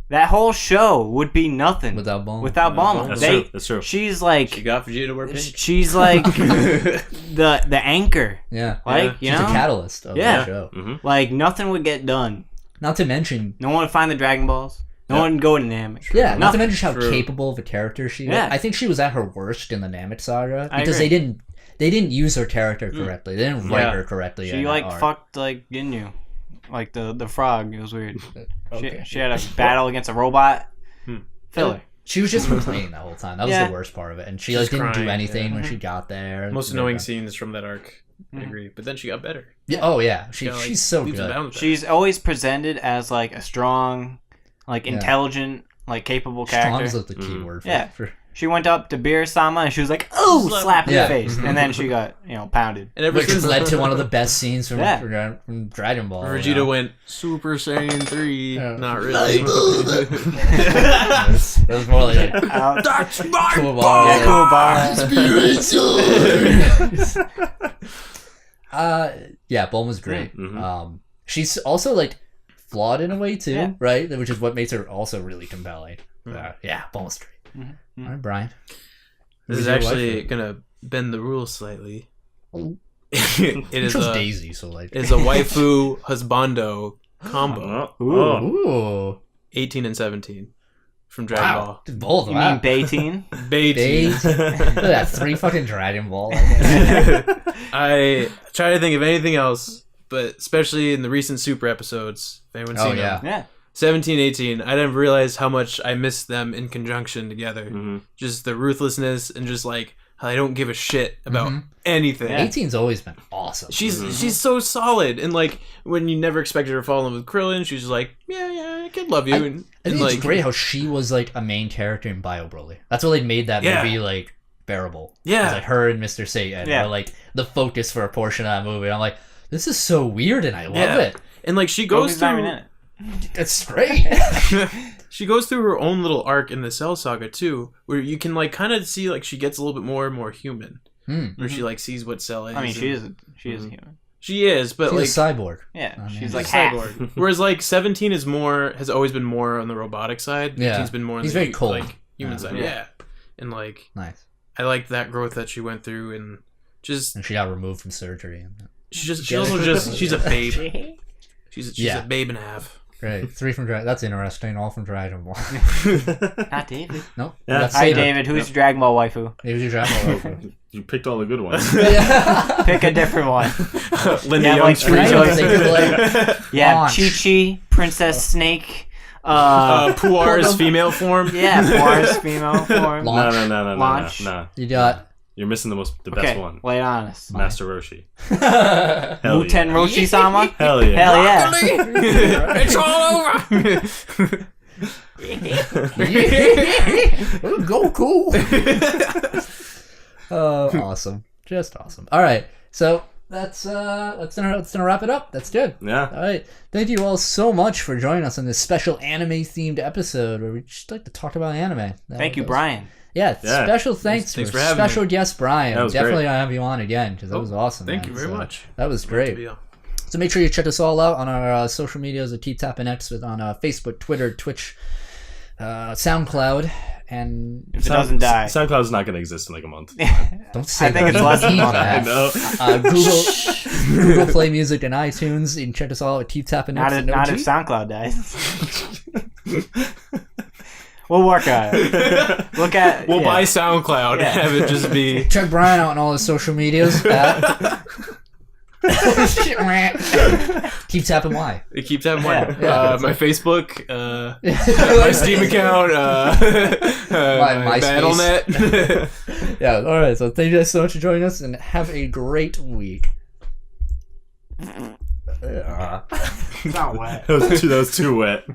That whole show would be nothing without Bulma. That's true. She's like. She got Vegeta to wear pink. She's like the anchor. Yeah. Like she's a catalyst of the show. Mm-hmm. Like nothing would get done. Not to mention, no one would find the Dragon Balls. No one would go to Namek. Yeah. Not to mention how capable of a character she was. Yeah. I think she was at her worst in the Namek saga because I agree. they didn't use her character correctly. They didn't write her correctly. She fucked like Ginyu, like the frog. It was weird. Okay. She had a battle against a robot. Filler. She was just complaining the whole time. That was the worst part of it. And she didn't do anything when she got there. Most annoying scenes from that arc. I agree. But then she got better. Yeah. Oh yeah. She's so good. She's always presented as like a strong, like intelligent, like capable character. Strong is like the key word. For She went up to Beer-sama and she was like, "Oh!" slap in the face, and then she got pounded. And which led to one of the best scenes from Dragon Ball. Vegeta went Super Saiyan 3. Not really. That was more like That's my yeah, Bulma's great. Mm-hmm. She's also like flawed in a way too, right? Which is what makes her also really compelling. Yeah, Bulma's great. Mm-hmm. All right, Brian. This is actually gonna bend the rules slightly. It is a Daisy, so like it's a waifu husbando combo. Ooh. 18 and 17 from Dragon Ball. Both. You mean Bayteen? Bayteen. Look at that, 3 fucking Dragon Ball. I try to think of anything else, but especially in the recent Super episodes, if anyone's seen them. Yeah. 17, 18, I didn't realize how much I missed them in conjunction together. Mm-hmm. Just the ruthlessness and just like how they don't give a shit about anything. 18's always been awesome. She's so solid, and like when you never expected her to fall in love with Krillin, she's just like, yeah, I could love you. I think it's great how she was like a main character in Bio Broly. That's what like made that movie like bearable. Yeah, like her and Mr. Satan were like the focus for a portion of that movie. And I'm like, this is so weird, and I love it. And like she goes through. It's great. She goes through her own little arc in the Cell Saga too, where you can like kind of see like she gets a little bit more and more human, where she like sees what Cell is. I mean, she is human. She is, but she's like a cyborg. Yeah, she's like cyborg. Whereas like 17 has always been more on the robotic side. Yeah, 18's been more on he's the very cold. like human side. Yeah, and like nice. I like that growth that she went through, and she got removed from surgery. She's a babe. She's a babe and a half. Great. 3 from Dragon. That's interesting. All from Dragon Ball. Not David. Nope. Yeah. Hi, David. Who's your Dragon Ball waifu? Who's your Dragon Ball waifu? You picked all the good ones. Pick a different one. Linda Young's free Yeah, Chi-Chi, Princess Snake. Puar's female form. Yeah, Puar's female form. No. You got. You're missing the best one. Lay it on us. Master Roshi. Muten Roshi-sama? Hell yeah. Hell yeah. It's all over. Goku. Awesome. Just awesome. All right. So that's gonna wrap it up. That's good. Yeah. All right. Thank you all so much for joining us on this special anime themed episode where we just like to talk about anime. Thank you, Brian. Yeah, special thanks for for having special me. guest Brian. That was Definitely great. I'll have you on again because that was awesome. Thank you very much. That was great. So make sure you check us all out on our social medias at Keep Tappin X on Facebook, Twitter, Twitch, SoundCloud, and if it doesn't die, SoundCloud's not going to exist in like a month. Don't say I think it's less than a month. I know. Google Play Music and iTunes. You can check us all out at Keep Tappin X. Not if SoundCloud dies. We'll work on it. We'll buy SoundCloud and have it just be. Check Brian out on all his social medias. Keep tapping Y. Keep tapping Y. My Facebook, my Steam account, my Battle.net. Yeah. All right. So thank you guys so much for joining us, and have a great week. It's not wet. That was too wet.